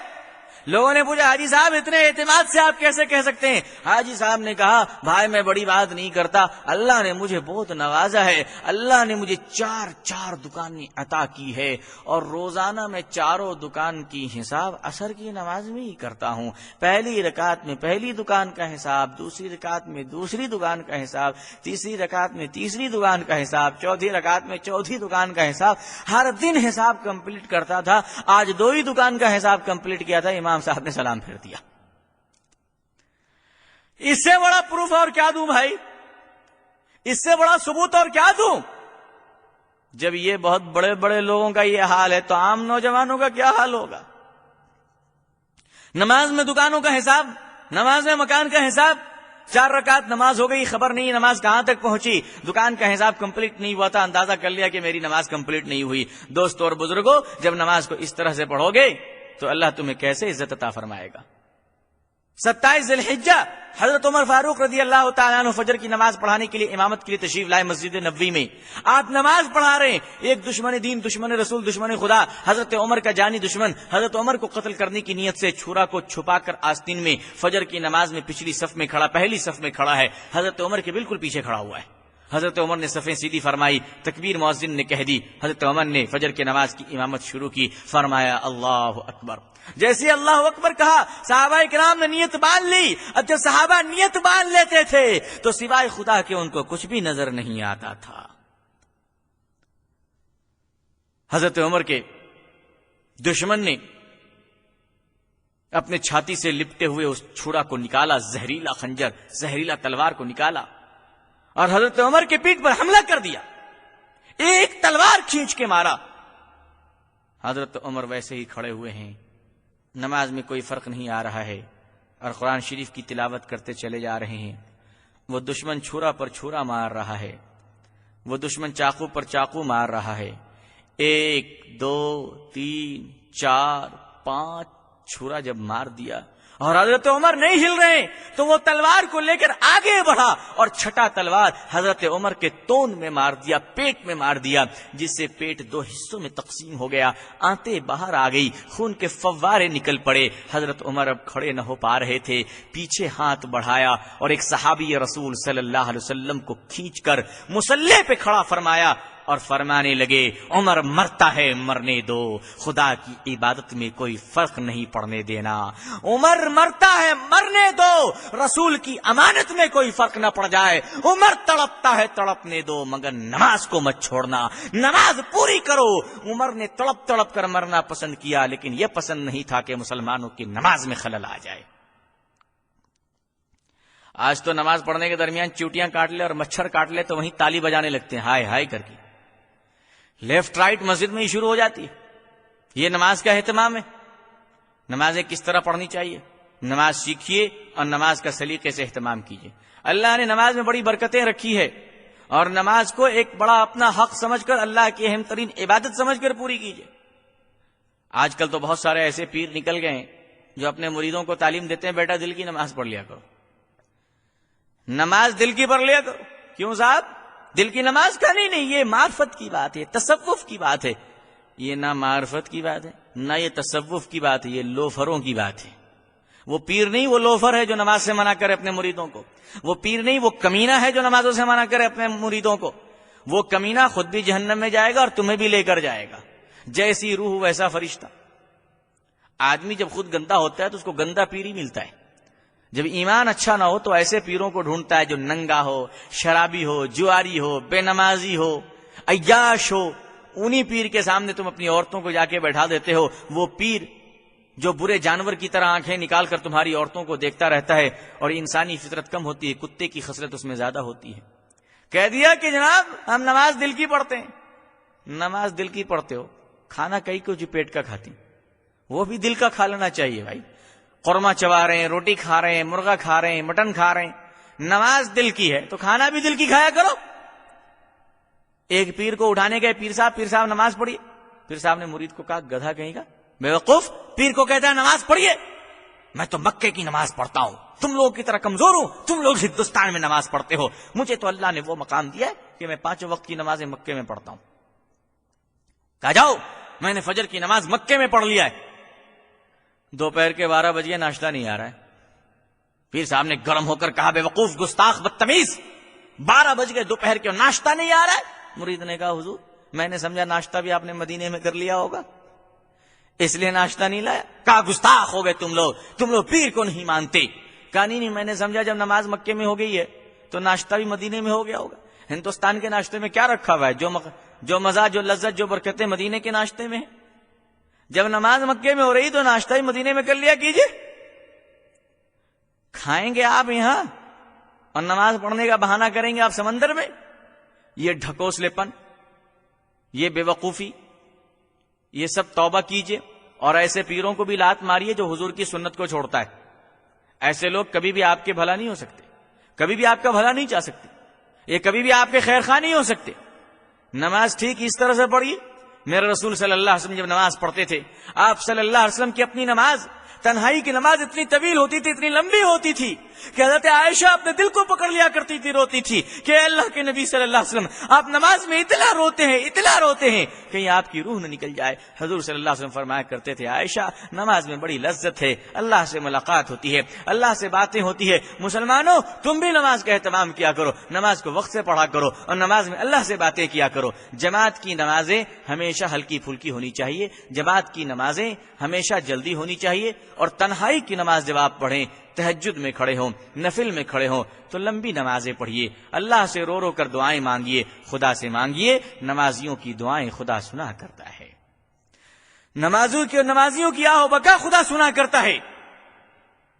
لوگوں نے پوچھا حاجی صاحب اتنے اعتماد سے آپ کیسے کہہ سکتے ہیں؟ حاجی صاحب نے کہا بھائی میں بڑی بات نہیں کرتا، اللہ نے مجھے بہت نوازا ہے، اللہ نے مجھے 4 دکانیں عطا کی ہے، اور روزانہ میں 4 دکان کی حساب عصر کی نماز میں ہی کرتا ہوں۔ پہلی رکعت میں پہلی دکان کا حساب، دوسری رکعت میں دوسری دکان کا حساب، تیسری رکعت میں تیسری دکان کا حساب، چوتھی رکعت میں چوتھی دکان کا حساب، ہر دن حساب کمپلیٹ کرتا تھا۔ آج 2 ہی دکان کا حساب کمپلیٹ کیا تھا، امام صاحب نے سلام پھیر دیا۔ اس سے بڑا پروف اور کیا دوں بھائی؟ اس سے بڑا ثبوت اور کیا دوں جب یہ بہت بڑے بڑے لوگوں کا یہ حال ہے تو عام نوجوانوں کا کیا حال ہوگا؟ نماز میں دکانوں کا حساب، نماز میں مکان کا حساب، 4 رکعت نماز ہو گئی، خبر نہیں نماز کہاں تک پہنچی، دکان کا حساب کمپلیٹ نہیں ہوا تھا، اندازہ کر لیا کہ میری نماز کمپلیٹ نہیں ہوئی۔ دوستوں اور بزرگوں، جب نماز کو اس طرح سے پڑھو گے تو اللہ تمہیں کیسے عزت عطا فرمائے گا۔ 27 ذی الحجہ حضرت عمر فاروق رضی اللہ تعالیٰ عنہ فجر کی نماز پڑھانے کے لیے امامت کے لیے تشریف لائے مسجد نبوی میں۔ آپ نماز پڑھا رہے ہیں، ایک دشمن دین، دشمن رسول، دشمن خدا، حضرت عمر کا جانی دشمن، حضرت عمر کو قتل کرنے کی نیت سے چھرا کو چھپا کر آستین میں فجر کی نماز میں پچھلی صف میں کھڑا، پہلی صف میں کھڑا ہے، حضرت عمر کے بالکل پیچھے کھڑا ہوا ہے۔ حضرت عمر نے صفیں سیدھی فرمائی، تکبیر مؤذن نے کہہ دی، حضرت عمر نے فجر کی نماز کی امامت شروع کی، فرمایا اللہ اکبر۔ جیسے اللہ اکبر کہا صحابہ کرام نے نیت باندھ لی۔ اب جب صحابہ نیت باندھ لیتے تھے تو سوائے خدا کے ان کو کچھ بھی نظر نہیں آتا تھا۔ حضرت عمر کے دشمن نے اپنے چھاتی سے لپٹے ہوئے اس چھڑا کو نکالا، زہریلا خنجر، زہریلا تلوار کو نکالا اور حضرت عمر کے پیٹھ پر حملہ کر دیا، ایک تلوار کھینچ کے مارا۔ حضرت عمر ویسے ہی کھڑے ہوئے ہیں، نماز میں کوئی فرق نہیں آ رہا ہے اور قرآن شریف کی تلاوت کرتے چلے جا رہے ہیں۔ وہ دشمن چھرا پر چھرا مار رہا ہے، وہ دشمن چاقو پر چاقو مار رہا ہے، 1 2 3 4 5 چھرا جب مار دیا اور حضرت عمر نہیں ہل رہے تو وہ تلوار کو لے کر آگے بڑھا اور چھٹا تلوار حضرت عمر کے تون میں مار دیا، پیٹ میں مار دیا، جس سے پیٹ 2 حصوں میں تقسیم ہو گیا، آنتیں باہر آ گئی، خون کے فوارے نکل پڑے۔ حضرت عمر اب کھڑے نہ ہو پا رہے تھے، پیچھے ہاتھ بڑھایا اور ایک صحابی رسول صلی اللہ علیہ وسلم کو کھینچ کر مصلی پہ کھڑا فرمایا اور فرمانے لگے عمر مرتا ہے مرنے دو، خدا کی عبادت میں کوئی فرق نہیں پڑنے دینا، عمر مرتا ہے مرنے دو، رسول کی امانت میں کوئی فرق نہ پڑ جائے، عمر تڑپتا ہے تڑپنے دو، مگر نماز کو مت چھوڑنا، نماز پوری کرو۔ عمر نے تڑپ تڑپ کر مرنا پسند کیا، لیکن یہ پسند نہیں تھا کہ مسلمانوں کی نماز میں خلل آ جائے۔ آج تو نماز پڑھنے کے درمیان چوٹیاں کاٹ لے اور مچھر کاٹ لے تو وہیں تالی بجانے لگتے ہیں، ہائے ہائے کر کے، لیفٹ رائٹ مسجد میں ہی شروع ہو جاتی ہے۔ یہ نماز کا اہتمام ہے؟ نمازیں کس طرح پڑھنی چاہیے؟ نماز سیکھیے اور نماز کا سلیقے سے اہتمام کیجیے۔ اللہ نے نماز میں بڑی برکتیں رکھی ہے اور نماز کو ایک بڑا اپنا حق سمجھ کر، اللہ کی اہم ترین عبادت سمجھ کر پوری کیجیے۔ آج کل تو بہت سارے ایسے پیر نکل گئے ہیں جو اپنے مریدوں کو تعلیم دیتے ہیں، بیٹا دل کی نماز پڑھ لیا کرو، نماز دل کی پڑھ لیا کرو۔ کیوں صاحب؟ دل کی نماز کا نہیں، یہ معرفت کی بات ہے، تصوف کی بات ہے۔ یہ نہ معرفت کی بات ہے نہ یہ تصوف کی بات ہے، یہ لوفروں کی بات ہے۔ وہ پیر نہیں، وہ لوفر ہے جو نماز سے منع کرے اپنے مریدوں کو۔ وہ پیر نہیں، وہ کمینہ ہے جو نمازوں سے منع کرے اپنے مریدوں کو۔ وہ کمینہ خود بھی جہنم میں جائے گا اور تمہیں بھی لے کر جائے گا۔ جیسی روح ویسا فرشتہ۔ آدمی جب خود گندا ہوتا ہے تو اس کو گندا پیر ہی ملتا ہے۔ جب ایمان اچھا نہ ہو تو ایسے پیروں کو ڈھونڈتا ہے جو ننگا ہو، شرابی ہو، جواری ہو، بے نمازی ہو، عیاش ہو۔ انہی پیر کے سامنے تم اپنی عورتوں کو جا کے بیٹھا دیتے ہو۔ وہ پیر جو برے جانور کی طرح آنکھیں نکال کر تمہاری عورتوں کو دیکھتا رہتا ہے اور انسانی فطرت کم ہوتی ہے، کتے کی خصلت اس میں زیادہ ہوتی ہے۔ کہہ دیا کہ جناب ہم نماز دل کی پڑھتے ہیں۔ نماز دل کی پڑھتے ہو، کھانا کئی کو جو پیٹ کا کھاتی، وہ بھی دل کا کھا لینا چاہیے بھائی۔ قورمہ چبا رہے ہیں، روٹی کھا رہے ہیں، مرغا کھا رہے ہیں، مٹن کھا رہے ہیں، نماز دل کی ہے تو کھانا بھی دل کی کھایا کرو۔ ایک پیر کو اٹھانے گئے، پیر صاحب نماز پڑھیے۔ پیر صاحب نے مرید کو کہا گدھا کہیں گا، بیوقوف۔ پیر کو کہتا ہے نماز پڑھیے۔ میں تو مکے کی نماز پڑھتا ہوں، تم لوگوں کی طرح کمزور ہوں، تم لوگ ہندوستان میں نماز پڑھتے ہو، مجھے تو اللہ نے وہ مقام دیا ہے کہ میں 5 وقت کی نمازیں مکے میں پڑھتا ہوں۔ کہا جاؤ میں نے فجر کی نماز مکے میں پڑھ لیا ہے۔ دوپہر کے 12 بجے ناشتہ نہیں آ رہا ہے۔ پیر صاحب نے گرم ہو کر کہا بیوقوف، گستاخ، بدتمیز، 12 بج گئے دوپہر کے ناشتہ نہیں آ رہا ہے۔ مرید نے کہا حضور میں نے سمجھا ناشتہ بھی آپ نے مدینے میں کر لیا ہوگا اس لیے ناشتہ نہیں لایا۔ کہا گستاخ ہو گئے تم لوگ پیر کو نہیں مانتے۔ کہا نہیں میں نے سمجھا جب نماز مکے میں ہو گئی ہے تو ناشتہ بھی مدینے میں ہو گیا ہوگا۔ ہندوستان کے ناشتے میں کیا رکھا ہوا ہے؟ جو مزہ، جو لذت، جو برکتیں مدینے کے ناشتے میں ہیں۔ جب نماز مکے میں ہو رہی تو ناشتہ ہی مدینے میں کر لیا کیجیے۔ کھائیں گے آپ یہاں اور نماز پڑھنے کا بہانہ کریں گے آپ سمندر میں؟ یہ ڈھکوسلے پن، یہ بے وقوفی، یہ سب توبہ کیجئے، اور ایسے پیروں کو بھی لات ماریے جو حضور کی سنت کو چھوڑتا ہے۔ ایسے لوگ کبھی بھی آپ کے بھلا نہیں ہو سکتے، کبھی بھی آپ کا بھلا نہیں چاہ سکتے، یہ کبھی بھی آپ کے خیر خواہ نہیں ہو سکتے۔ نماز ٹھیک اس طرح سے پڑھیے۔ میرے رسول صلی اللہ علیہ وسلم جب نماز پڑھتے تھے، آپ صلی اللہ علیہ وسلم کی اپنی نماز، تنہائی کی نماز اتنی طویل ہوتی تھی، اتنی لمبی ہوتی تھی کہ حضرت عائشہ اپنے دل کو پکڑ لیا کرتی تھی، روتی تھی کہ اے اللہ کے نبی صلی اللہ علیہ وسلم، آپ نماز میں اتنا روتے ہیں کہیں آپ کی روح نہ نکل جائے۔ حضور صلی اللہ علیہ وسلم فرمایا کرتے تھے، عائشہ نماز میں بڑی لذت ہے، اللہ سے ملاقات ہوتی ہے، اللہ سے باتیں ہوتی ہے۔ مسلمانوں تم بھی نماز کا اہتمام کیا کرو، نماز کو وقت سے پڑھا کرو، اور نماز میں اللہ سے باتیں کیا کرو۔ جماعت کی نمازیں ہمیشہ ہلکی پھلکی ہونی چاہیے، جماعت کی نمازیں ہمیشہ جلدی ہونی چاہیے، اور تنہائی کی نماز جب آپ پڑھیں، تہجد میں کھڑے ہوں، نفل میں کھڑے ہوں، تو لمبی نمازیں پڑھیے، اللہ سے رو رو کر دعائیں مانگیے، خدا سے مانگیے۔ نمازیوں کی دعائیں خدا سنا کرتا ہے، نمازیوں کی آہ و بکا خدا سنا کرتا ہے۔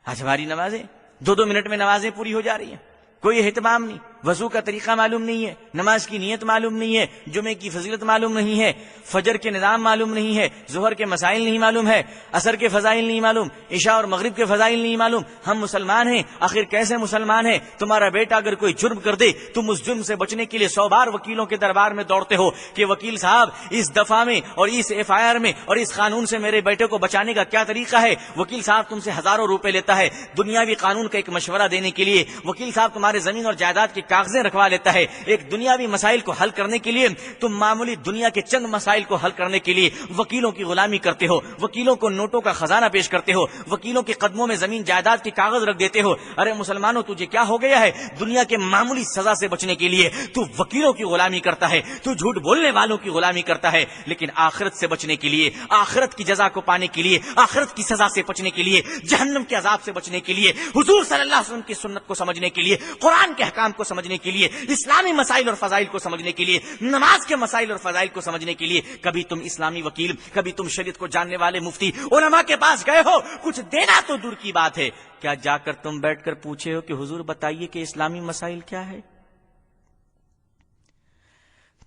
آج ہماری نمازیں 2 منٹ میں نمازیں پوری ہو جا رہی ہیں، کوئی اہتمام نہیں، وضو کا طریقہ معلوم نہیں ہے، نماز کی نیت معلوم نہیں ہے، جمعے کی فضیلت معلوم نہیں ہے، فجر کے نظام معلوم نہیں ہے، ظہر کے مسائل نہیں معلوم ہے، عصر کے فضائل نہیں معلوم، عشاء اور مغرب کے فضائل نہیں معلوم۔ ہم مسلمان ہیں، آخر کیسے مسلمان ہیں؟ تمہارا بیٹا اگر کوئی جرم کر دے، تم اس جرم سے بچنے کے لیے 100 بار وکیلوں کے دربار میں دوڑتے ہو کہ وکیل صاحب اس دفعہ میں اور اس FIR میں اور اس قانون سے میرے بیٹے کو بچانے کا کیا طریقہ ہے۔ وکیل صاحب تم سے ہزاروں روپے لیتا ہے دنیاوی قانون کا ایک مشورہ دینے کے لیے، وکیل صاحب تمہارے زمین اور جائیداد کی کاغذیں رکھوا لیتا ہے، ایک دنیاوی مسائل کو حل کرنے کے لیے تم معمولی دنیا کے چند مسائل کو حل کرنے کے لیے وکیلوں کی غلامی کرتے ہو، وکیلوں کو نوٹوں کا خزانہ پیش کرتے ہو، وکیلوں کے قدموں میں زمین جائیداد کے کاغذ رکھ دیتے ہو۔ ارے مسلمانوں تجھے کیا ہو گیا ہے؟ دنیا کے معمولی سزا سے بچنے کے لیے تو وکیلوں کی غلامی کرتا ہے، تو جھوٹ بولنے والوں کی غلامی کرتا ہے، لیکن آخرت سے بچنے کے لیے، آخرت کی جزا کو پانے کے لیے، آخرت کی سزا سے بچنے کے لیے، جہنم کے عذاب سے بچنے کے لیے، حضور صلی اللہ علیہ وسلم کی سنت کو سمجھنے کے لیے، قرآن کے احکام کو سمجھنے کے لیے، اسلامی مسائل اور فضائل کو سمجھنے کے لیے، نماز کے مسائل اور فضائل کو سمجھنے کے لیے، کبھی تم اسلامی وکیل، کبھی تم شریعت کو جاننے والے مفتی علماء کے پاس گئے ہو؟ کچھ دینا تو دور کی بات ہے، کیا جا کر تم بیٹھ کر پوچھے ہو کہ حضور بتائیے کہ اسلامی مسائل کیا ہے؟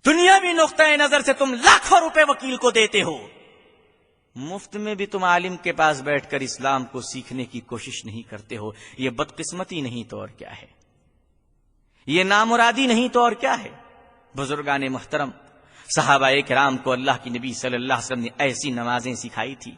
دنیاوی نقطۂ نظر سے تم لاکھوں روپے وکیل کو دیتے ہو، مفت میں بھی تم عالم کے پاس بیٹھ کر اسلام کو سیکھنے کی کوشش نہیں کرتے ہو۔ یہ بدقسمتی نہیں تو اور کیا ہے، یہ نامرادی نہیں تو اور کیا ہے۔ بزرگان محترم، صحابہ کرام کو اللہ کی نبی صلی اللہ علیہ وسلم نے ایسی نمازیں سکھائی تھی،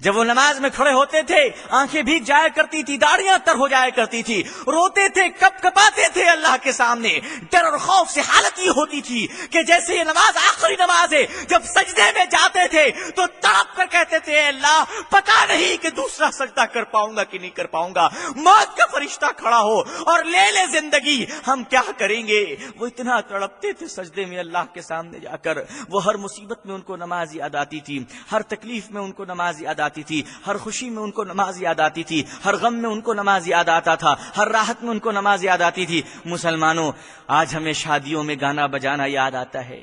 جب وہ نماز میں کھڑے ہوتے تھے آنکھیں بھیگ جایا کرتی تھی، داڑیاں تر ہو جایا کرتی تھی، روتے تھے، کپ کپاتے تھے اللہ کے سامنے، ڈر اور خوف سے حالت یہ ہوتی تھی کہ جیسے یہ نماز آخری نماز ہے۔ جب سجدے میں جاتے تھے تو تڑپ کر کہتے تھے، اے اللہ پتہ نہیں کہ دوسرا سجدہ کر پاؤں گا کہ نہیں کر پاؤں گا، موت کا فرشتہ کھڑا ہو اور لے لے زندگی، ہم کیا کریں گے۔ وہ اتنا تڑپتے تھے سجدے میں اللہ کے سامنے جا کر، وہ ہر مصیبت میں ان کو نماز یاد آتی تھی، ہر تکلیف میں ان کو نماز یاد آتی تھی، ہر خوشی میں ان کو نماز یاد آتی تھی، ہر غم میں ان کو نماز یاد آتا تھا، ہر راحت میں ان کو نماز یاد آتی تھی۔ مسلمانوں، آج ہمیں شادیوں میں گانا بجانا یاد آتا ہے،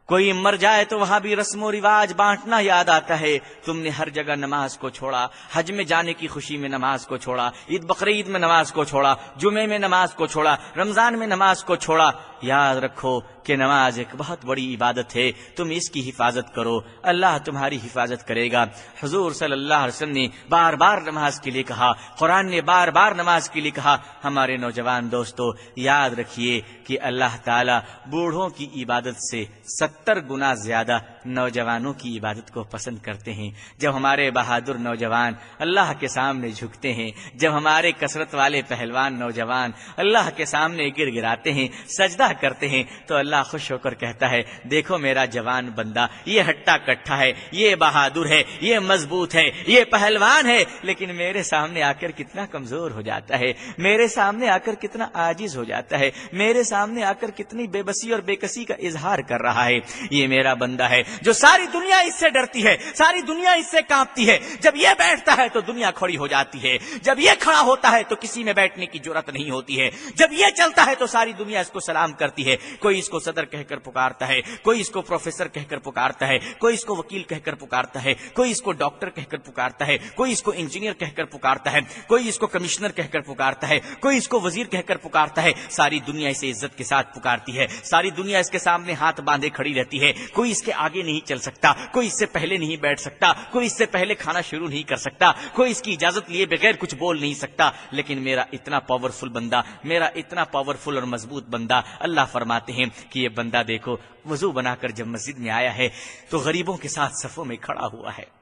کوئی مر جائے تو وہاں بھی رسم و رواج بانٹنا یاد آتا ہے۔ تم نے ہر جگہ نماز کو چھوڑا، حج میں جانے کی خوشی میں نماز کو چھوڑا، عید بقرعید میں نماز کو چھوڑا، جمعے میں نماز کو چھوڑا، رمضان میں نماز کو چھوڑا۔ یاد رکھو کہ نماز ایک بہت بڑی عبادت ہے، تم اس کی حفاظت کرو، اللہ تمہاری حفاظت کرے گا۔ حضور صلی اللہ علیہ وسلم نے بار بار نماز کے لیے کہا، قرآن نے بار بار نماز کے لیے کہا۔ ہمارے نوجوان دوستو، یاد رکھیے کہ اللہ تعالیٰ بوڑھوں کی عبادت سے 70 گنا زیادہ نوجوانوں کی عبادت کو پسند کرتے ہیں۔ جب ہمارے بہادر نوجوان اللہ کے سامنے جھکتے ہیں، جب ہمارے کثرت والے پہلوان نوجوان اللہ کے سامنے گر گراتے ہیں، سجدہ کرتے ہیں، تو اللہ خوش ہو کر کہتا ہے، دیکھو میرا جوان بندہ، یہ ہٹا کٹھا ہے، یہ بہادر ہے، یہ مضبوط ہے، یہ پہلوان ہے، لیکن میرے سامنے آ کر کتنا کمزور ہو جاتا ہے، میرے سامنے آ کر کتنا عاجز ہو جاتا ہے، میرے سامنے آ کر کتنی بے بسی اور بے کسی کا اظہار کر رہا ہے۔ یہ میرا بندہ ہے، جو ساری دنیا اس سے ڈرتی ہے, ساری دنیا اس سے کانپتی ہے. جب یہ بیٹھتا ہے تو دنیا کھڑی ہو جاتی ہے, جب یہ کھڑا ہوتا ہے تو کسی میں بیٹھنے کی جرأت نہیں ہوتی ہے, جب یہ چلتا ہے تو ساری دنیا اس کو سلام کرتی ہے. کوئی اس کو صدر کہہ کر پکارتا ہے, کوئی اس کو پروفیسر کہہ کر پکارتا ہے, کوئی اس کو وکیل کہہ کر پکارتا ہے, کوئی اس کو ڈاکٹر کہہ کر پکارتا ہے, کوئی اس کو انجینئر کہہ کر پکارتا ہے, کوئی اس کو کمشنر کہہ کر پکارتا ہے, کوئی اس کو وزیر کہہ کر پکارتا ہے. ساری دنیا اسے عزت کے ساتھ پکارتی ہے, ساری دنیا اس کے سامنے ہاتھ باندھے کھڑی رہتی ہے. کوئی اس کے آگے نہیں چل سکتا, کوئی اس سے پہلے نہیں بیٹھ سکتا, کوئی اس سے پہلے کھانا شروع نہیں کر سکتا, کوئی اس کی اجازت لیے بغیر کچھ بول نہیں سکتا. لیکن میرا اتنا پاورفل بندہ, میرا اتنا پاورفل اور مضبوط بندہ, اللہ فرماتے ہیں کہ یہ بندہ دیکھو وضو بنا کر جب مسجد میں آیا ہے تو غریبوں کے ساتھ صفوں میں کھڑا ہوا ہے,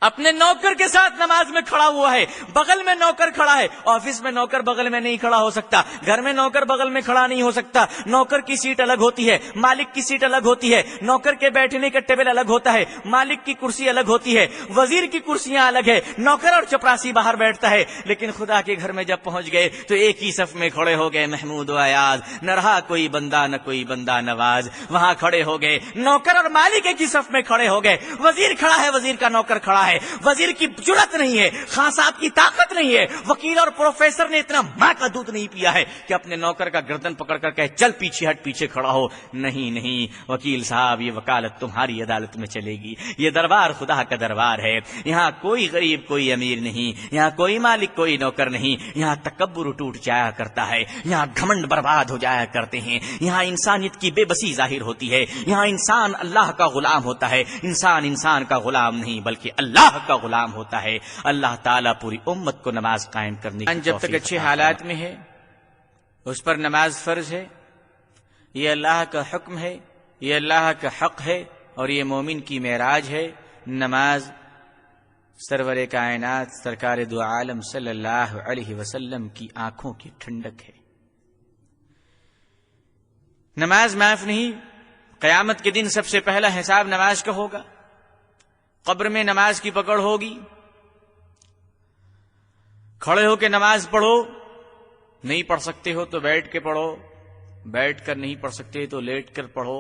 اپنے نوکر کے ساتھ نماز میں کھڑا ہوا ہے. بغل میں نوکر کھڑا ہے, آفس میں نوکر بغل میں نہیں کھڑا ہو سکتا, گھر میں نوکر بغل میں کھڑا نہیں ہو سکتا. نوکر کی سیٹ الگ ہوتی ہے, مالک کی سیٹ الگ ہوتی ہے, نوکر کے بیٹھنے کا ٹیبل الگ ہوتا ہے, مالک کی کرسی الگ ہوتی ہے, وزیر کی کرسیاں الگ ہے, نوکر اور چپراسی باہر بیٹھتا ہے. لیکن خدا کے گھر میں جب پہنچ گئے تو ایک ہی صف میں کھڑے ہو گئے محمود و ایاز, نہ رہا کوئی بندہ نہ کوئی بندہ نواز. وہاں کھڑے ہو گئے, نوکر اور مالک ایک ہی صف میں کھڑے ہو گئے. وزیر کھڑا ہے, وزیر کا نوکر کھڑا ہے, وزیر کی جرأت نہیں ہے, خان صاحب کی طاقت نہیں ہے, وکیل اور پروفیسر نے اتنا ماں کا دودھ نہیں پیا ہے کہ اپنے نوکر کا گردن پکڑ کر کہے چل پیچھے ہٹ, پیچھے کھڑا ہو. نہیں نہیں وکیل صاحب, یہ وکالت تمہاری عدالت میں چلے گی, یہ دربار خدا کا دربار ہے. یہاں کوئی غریب کوئی امیر نہیں, یہاں کوئی مالک کوئی نوکر نہیں. یہاں تکبر ٹوٹ جایا کرتا ہے, یہاں گھمنڈ برباد ہو جایا کرتے ہیں, یہاں انسانیت کی بے بسی ظاہر ہوتی ہے. یہاں انسان اللہ کا غلام ہوتا ہے, انسان کا غلام نہیں بلکہ اللہ کا غلام ہوتا ہے. اللہ تعالیٰ پوری امت کو نماز قائم کرنے کی جب تک اچھے حالات میں ہے اس پر نماز فرض ہے. یہ اللہ کا حکم ہے, یہ اللہ کا حق ہے, اور یہ مومن کی معراج ہے. نماز سرور کائنات سرکار دو عالم صلی اللہ علیہ وسلم کی آنکھوں کی ٹھنڈک ہے. نماز معاف نہیں, قیامت کے دن سب سے پہلا حساب نماز کا ہوگا. قبر میں نماز کی پکڑ ہوگی. کھڑے ہو کے نماز پڑھو, نہیں پڑھ سکتے ہو تو بیٹھ کے پڑھو, بیٹھ کر نہیں پڑھ سکتے تو لیٹ کر پڑھو,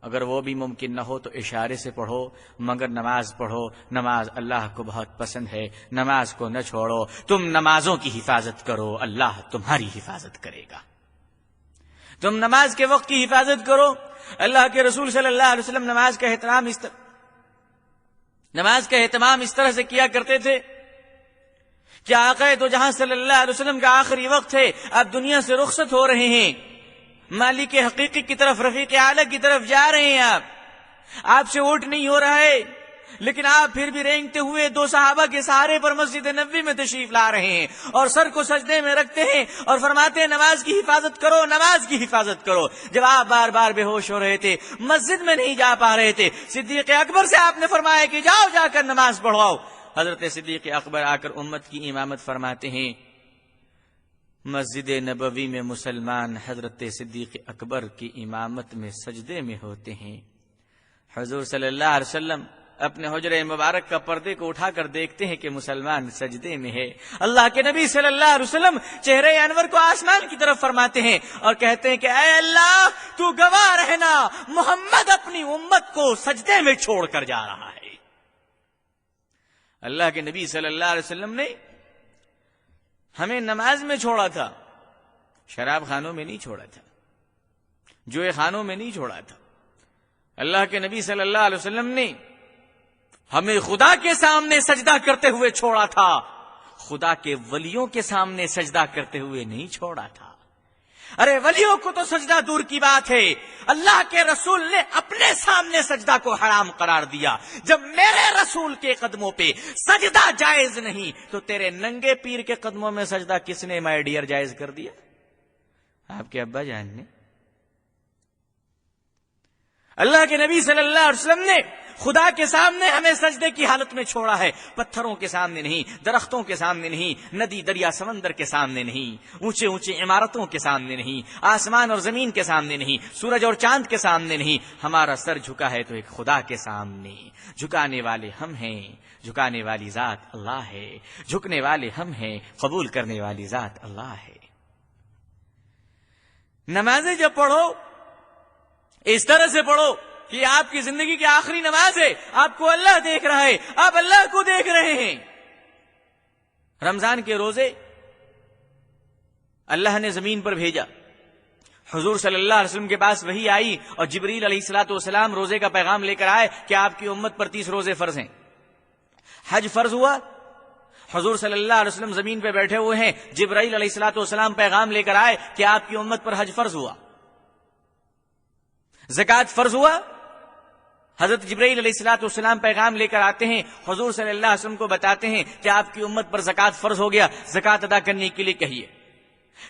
اگر وہ بھی ممکن نہ ہو تو اشارے سے پڑھو, مگر نماز پڑھو. نماز اللہ کو بہت پسند ہے, نماز کو نہ چھوڑو. تم نمازوں کی حفاظت کرو, اللہ تمہاری حفاظت کرے گا. تم نماز کے وقت کی حفاظت کرو. اللہ کے رسول صلی اللہ علیہ وسلم نماز کا اہتمام اس طرح سے کیا کرتے تھے کہ آقا تو جہاں صلی اللہ علیہ وسلم کا آخری وقت ہے, اب دنیا سے رخصت ہو رہے ہیں, مالک حقیقی کی طرف, رفیق اعلیٰ کی طرف جا رہے ہیں. آپ سے ووٹ نہیں ہو رہا ہے, لیکن آپ پھر بھی رینگتے ہوئے دو صحابہ کے سہارے پر مسجد نبوی میں تشریف لا رہے ہیں اور سر کو سجدے میں رکھتے ہیں اور فرماتے ہیں نماز کی حفاظت کرو, نماز کی حفاظت کرو. جب آپ بار بار بے ہوش ہو رہے تھے, مسجد میں نہیں جا پا رہے تھے, صدیق اکبر سے آپ نے فرمایا کہ جاؤ جا کر نماز پڑھواؤ. حضرت صدیق اکبر آ کر امت کی امامت فرماتے ہیں. مسجد نبوی میں مسلمان حضرت صدیق اکبر کی امامت میں سجدے میں ہوتے ہیں. حضور صلی اللہ علیہ وسلم اپنے حجرہ مبارک کا پردے کو اٹھا کر دیکھتے ہیں کہ مسلمان سجدے میں ہے. اللہ کے نبی صلی اللہ علیہ وسلم چہرے انور کو آسمان کی طرف فرماتے ہیں اور کہتے ہیں کہ اے اللہ تو گواہ رہنا, محمد اپنی امت کو سجدے میں چھوڑ کر جا رہا ہے. اللہ کے نبی صلی اللہ علیہ وسلم نے ہمیں نماز میں چھوڑا تھا, شراب خانوں میں نہیں چھوڑا تھا, جوئے خانوں میں نہیں چھوڑا تھا. اللہ کے نبی صلی اللہ علیہ وسلم نے ہمیں خدا کے سامنے سجدہ کرتے ہوئے چھوڑا تھا, خدا کے ولیوں کے سامنے سجدہ کرتے ہوئے نہیں چھوڑا تھا. ارے ولیوں کو تو سجدہ دور کی بات ہے, اللہ کے رسول نے اپنے سامنے سجدہ کو حرام قرار دیا. جب میرے رسول کے قدموں پہ سجدہ جائز نہیں تو تیرے ننگے پیر کے قدموں میں سجدہ کس نے مائی ڈیئر جائز کر دیا؟ آپ کے ابا جان نے. اللہ کے نبی صلی اللہ علیہ وسلم نے خدا کے سامنے ہمیں سجدے کی حالت میں چھوڑا ہے, پتھروں کے سامنے نہیں, درختوں کے سامنے نہیں, ندی دریا سمندر کے سامنے نہیں, اونچے اونچے عمارتوں کے سامنے نہیں, آسمان اور زمین کے سامنے نہیں, سورج اور چاند کے سامنے نہیں. ہمارا سر جھکا ہے تو ایک خدا کے سامنے. جھکانے والے ہم ہیں, جھکانے والی ذات اللہ ہے, جھکنے والے ہم ہیں, قبول کرنے والی ذات اللہ ہے. نمازیں جب پڑھو اس طرح سے پڑھو کہ آپ کی زندگی کی آخری نماز ہے، آپ کو اللہ دیکھ رہا ہے، آپ اللہ کو دیکھ رہے ہیں۔ رمضان کے روزے اللہ نے زمین پر بھیجا، حضور صلی اللہ علیہ وسلم کے پاس وحی آئی اور جبریل علیہ الصلوۃ والسلام روزے کا پیغام لے کر آئے کہ آپ کی امت پر 30 روزے فرض ہیں۔ حج فرض ہوا، حضور صلی اللہ علیہ وسلم زمین پہ بیٹھے ہوئے ہیں، جبرائیل علیہ الصلوۃ والسلام پیغام لے کر آئے کہ آپ کی امت پر حج فرض ہوا۔ زکوٰۃ فرض ہوا، حضرت جبرائیل علیہ الصلوۃ والسلام پیغام لے کر آتے ہیں، حضور صلی اللہ علیہ وسلم کو بتاتے ہیں کہ آپ کی امت پر زکوٰۃ فرض ہو گیا، زکوٰۃ ادا کرنے کے لیے کہیے۔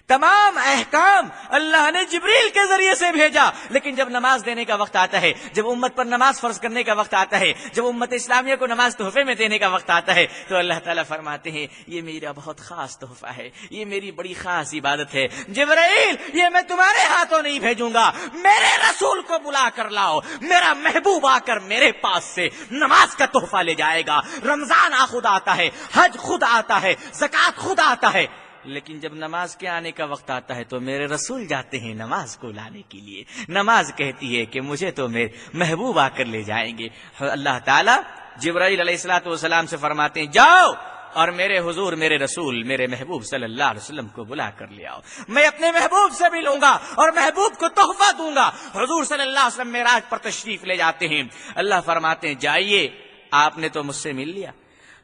تمام احکام اللہ نے جبریل کے ذریعے سے بھیجا، لیکن جب نماز دینے کا وقت آتا ہے، جب امت پر نماز فرض کرنے کا وقت آتا ہے، جب امت اسلامیہ کو نماز تحفے میں دینے کا وقت آتا ہے، تو اللہ تعالیٰ فرماتے ہیں یہ میرا بہت خاص تحفہ ہے، یہ میری بڑی خاص عبادت ہے۔ جبرائیل، یہ میں تمہارے ہاتھوں نہیں بھیجوں گا، میرے رسول کو بلا کر لاؤ، میرا محبوب آ کر میرے پاس سے نماز کا تحفہ لے جائے گا۔ رمضان خود آتا ہے، حج خود آتا ہے، زکوٰۃ خود آتا ہے، لیکن جب نماز کے آنے کا وقت آتا ہے تو میرے رسول جاتے ہیں نماز کو لانے کے لیے۔ نماز کہتی ہے کہ مجھے تو میرے محبوب آ کر لے جائیں گے۔ اللہ تعالیٰ جبرائیل علیہ الصلوۃ والسلام سے فرماتے ہیں جاؤ اور میرے حضور، میرے رسول، میرے محبوب صلی اللہ علیہ وسلم کو بلا کر لے آؤ، میں اپنے محبوب سے بھی لوں گا اور محبوب کو تحفہ دوں گا۔ حضور صلی اللہ علیہ وسلم معراج پر تشریف لے جاتے ہیں، اللہ فرماتے ہیں جائیے، آپ نے تو مجھ سے مل لیا،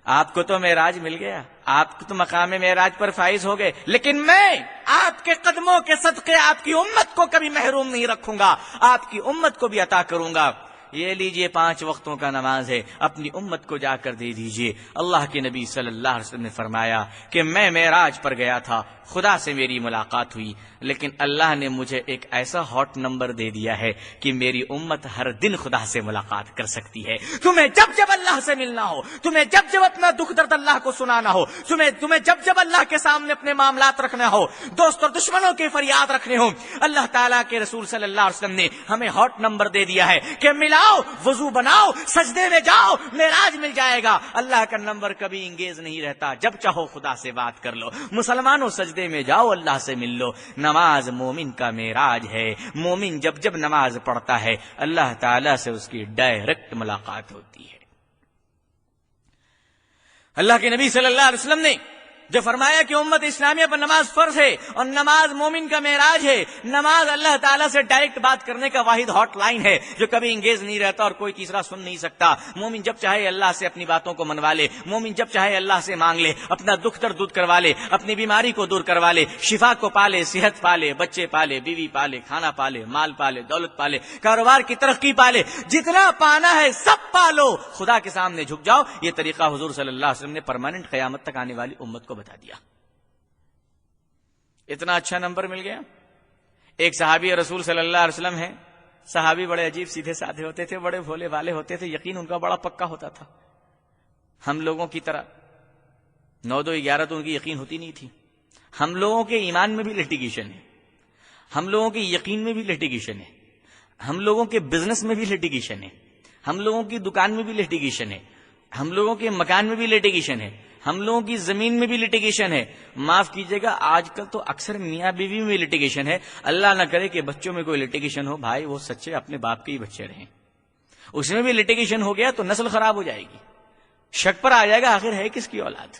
آپ کو تو معراج مل گیا، آپ کو تو مقام معراج پر فائز ہو گئے، لیکن میں آپ کے قدموں کے صدقے آپ کی امت کو کبھی محروم نہیں رکھوں گا، آپ کی امت کو بھی عطا کروں گا۔ یہ لیجئے 5 وقتوں کا نماز ہے، اپنی امت کو جا کر دے دیجئے۔ اللہ کے نبی صلی اللہ علیہ وسلم نے فرمایا کہ میں معراج پر گیا تھا، خدا سے میری ملاقات ہوئی، لیکن اللہ نے مجھے ایک ایسا ہاٹ نمبر دے دیا ہے کہ میری امت ہر دن خدا سے ملاقات کر سکتی ہے۔ تمہیں جب جب اللہ سے ملنا ہو، تمہیں جب جب اپنا دکھ درد اللہ کو سنانا ہو، تمہیں جب جب اللہ کے سامنے اپنے معاملات رکھنا ہو، دوست اور دشمنوں کے فریاد رکھنے ہوں، اللہ تعالیٰ کے رسول صلی اللہ علیہ وسلم نے ہمیں ہاٹ نمبر دے دیا ہے کہ ملاؤ، وضو بناؤ، سجدے میں جاؤ، معراج مل جائے گا۔ اللہ کا نمبر کبھی انگیز نہیں رہتا، جب چاہو خدا سے بات کر لو۔ مسلمانوں سجدے میں جاؤ، اللہ سے مل لو۔ نماز مومن کا معراج ہے، مومن جب جب نماز پڑھتا ہے اللہ تعالیٰ سے اس کی ڈائریکٹ ملاقات ہوتی ہے۔ اللہ کے نبی صلی اللہ علیہ وسلم نے جو فرمایا کہ امت اسلامیہ پر نماز فرض ہے اور نماز مومن کا معراج ہے، نماز اللہ تعالیٰ سے ڈائریکٹ بات کرنے کا واحد ہاٹ لائن ہے جو کبھی انگیز نہیں رہتا اور کوئی تیسرا سن نہیں سکتا۔ مومن جب چاہے اللہ سے اپنی باتوں کو منوا لے، مومن جب چاہے اللہ سے مانگ لے، اپنا دکھ درد دور کروا لے، اپنی بیماری کو دور کروا لے، شفا کو پالے، صحت پالے، بچے پالے، بیوی پالے، کھانا پالے، مال پالے، دولت پالے، کاروبار کی ترقی پالے، جتنا پانا ہے سب پالو، خدا کے سامنے جھک جاؤ۔ یہ طریقہ حضور صلی اللہ علیہ وسلم نے پرماننٹ قیامت تک آنے والی امت کو بتا دیا۔ اتنا اچھا نمبر مل گیا۔ ایک صحابی رسول صلی اللہ علیہ وسلم ہیں، صحابی بڑے عجیب سیدھے سادھے ہوتے تھے، بڑے بھولے والے ہوتے تھے، یقین ان کا بڑا پکا ہوتا تھا، ہم لوگوں کی طرح 9 2 11 تو ان کی یقین ہوتی نہیں تھی۔ ہم لوگوں کے ایمان میں بھی لٹیگیشن ہے، ہم لوگوں کے یقین میں بھی لٹیگیشن ہے، ہم لوگوں کے بزنس میں بھی لٹیگیشن ہے، ہم لوگوں کی دکان میں بھی لٹیگیشن ہے، ہم لوگوں کے مکان میں بھی لٹیگیشن ہے، ہم لوگوں کی زمین میں بھی لٹیگیشن ہے۔ معاف کیجئے گا، آج کل تو اکثر میاں بیوی میں لٹیگیشن ہے۔ اللہ نہ کرے کہ بچوں میں کوئی لٹیگیشن ہو، بھائی وہ سچے اپنے باپ کے ہی بچے رہیں، اس میں بھی لٹیگیشن ہو گیا تو نسل خراب ہو جائے گی، شک پر آ جائے گا آخر ہے کس کی اولاد۔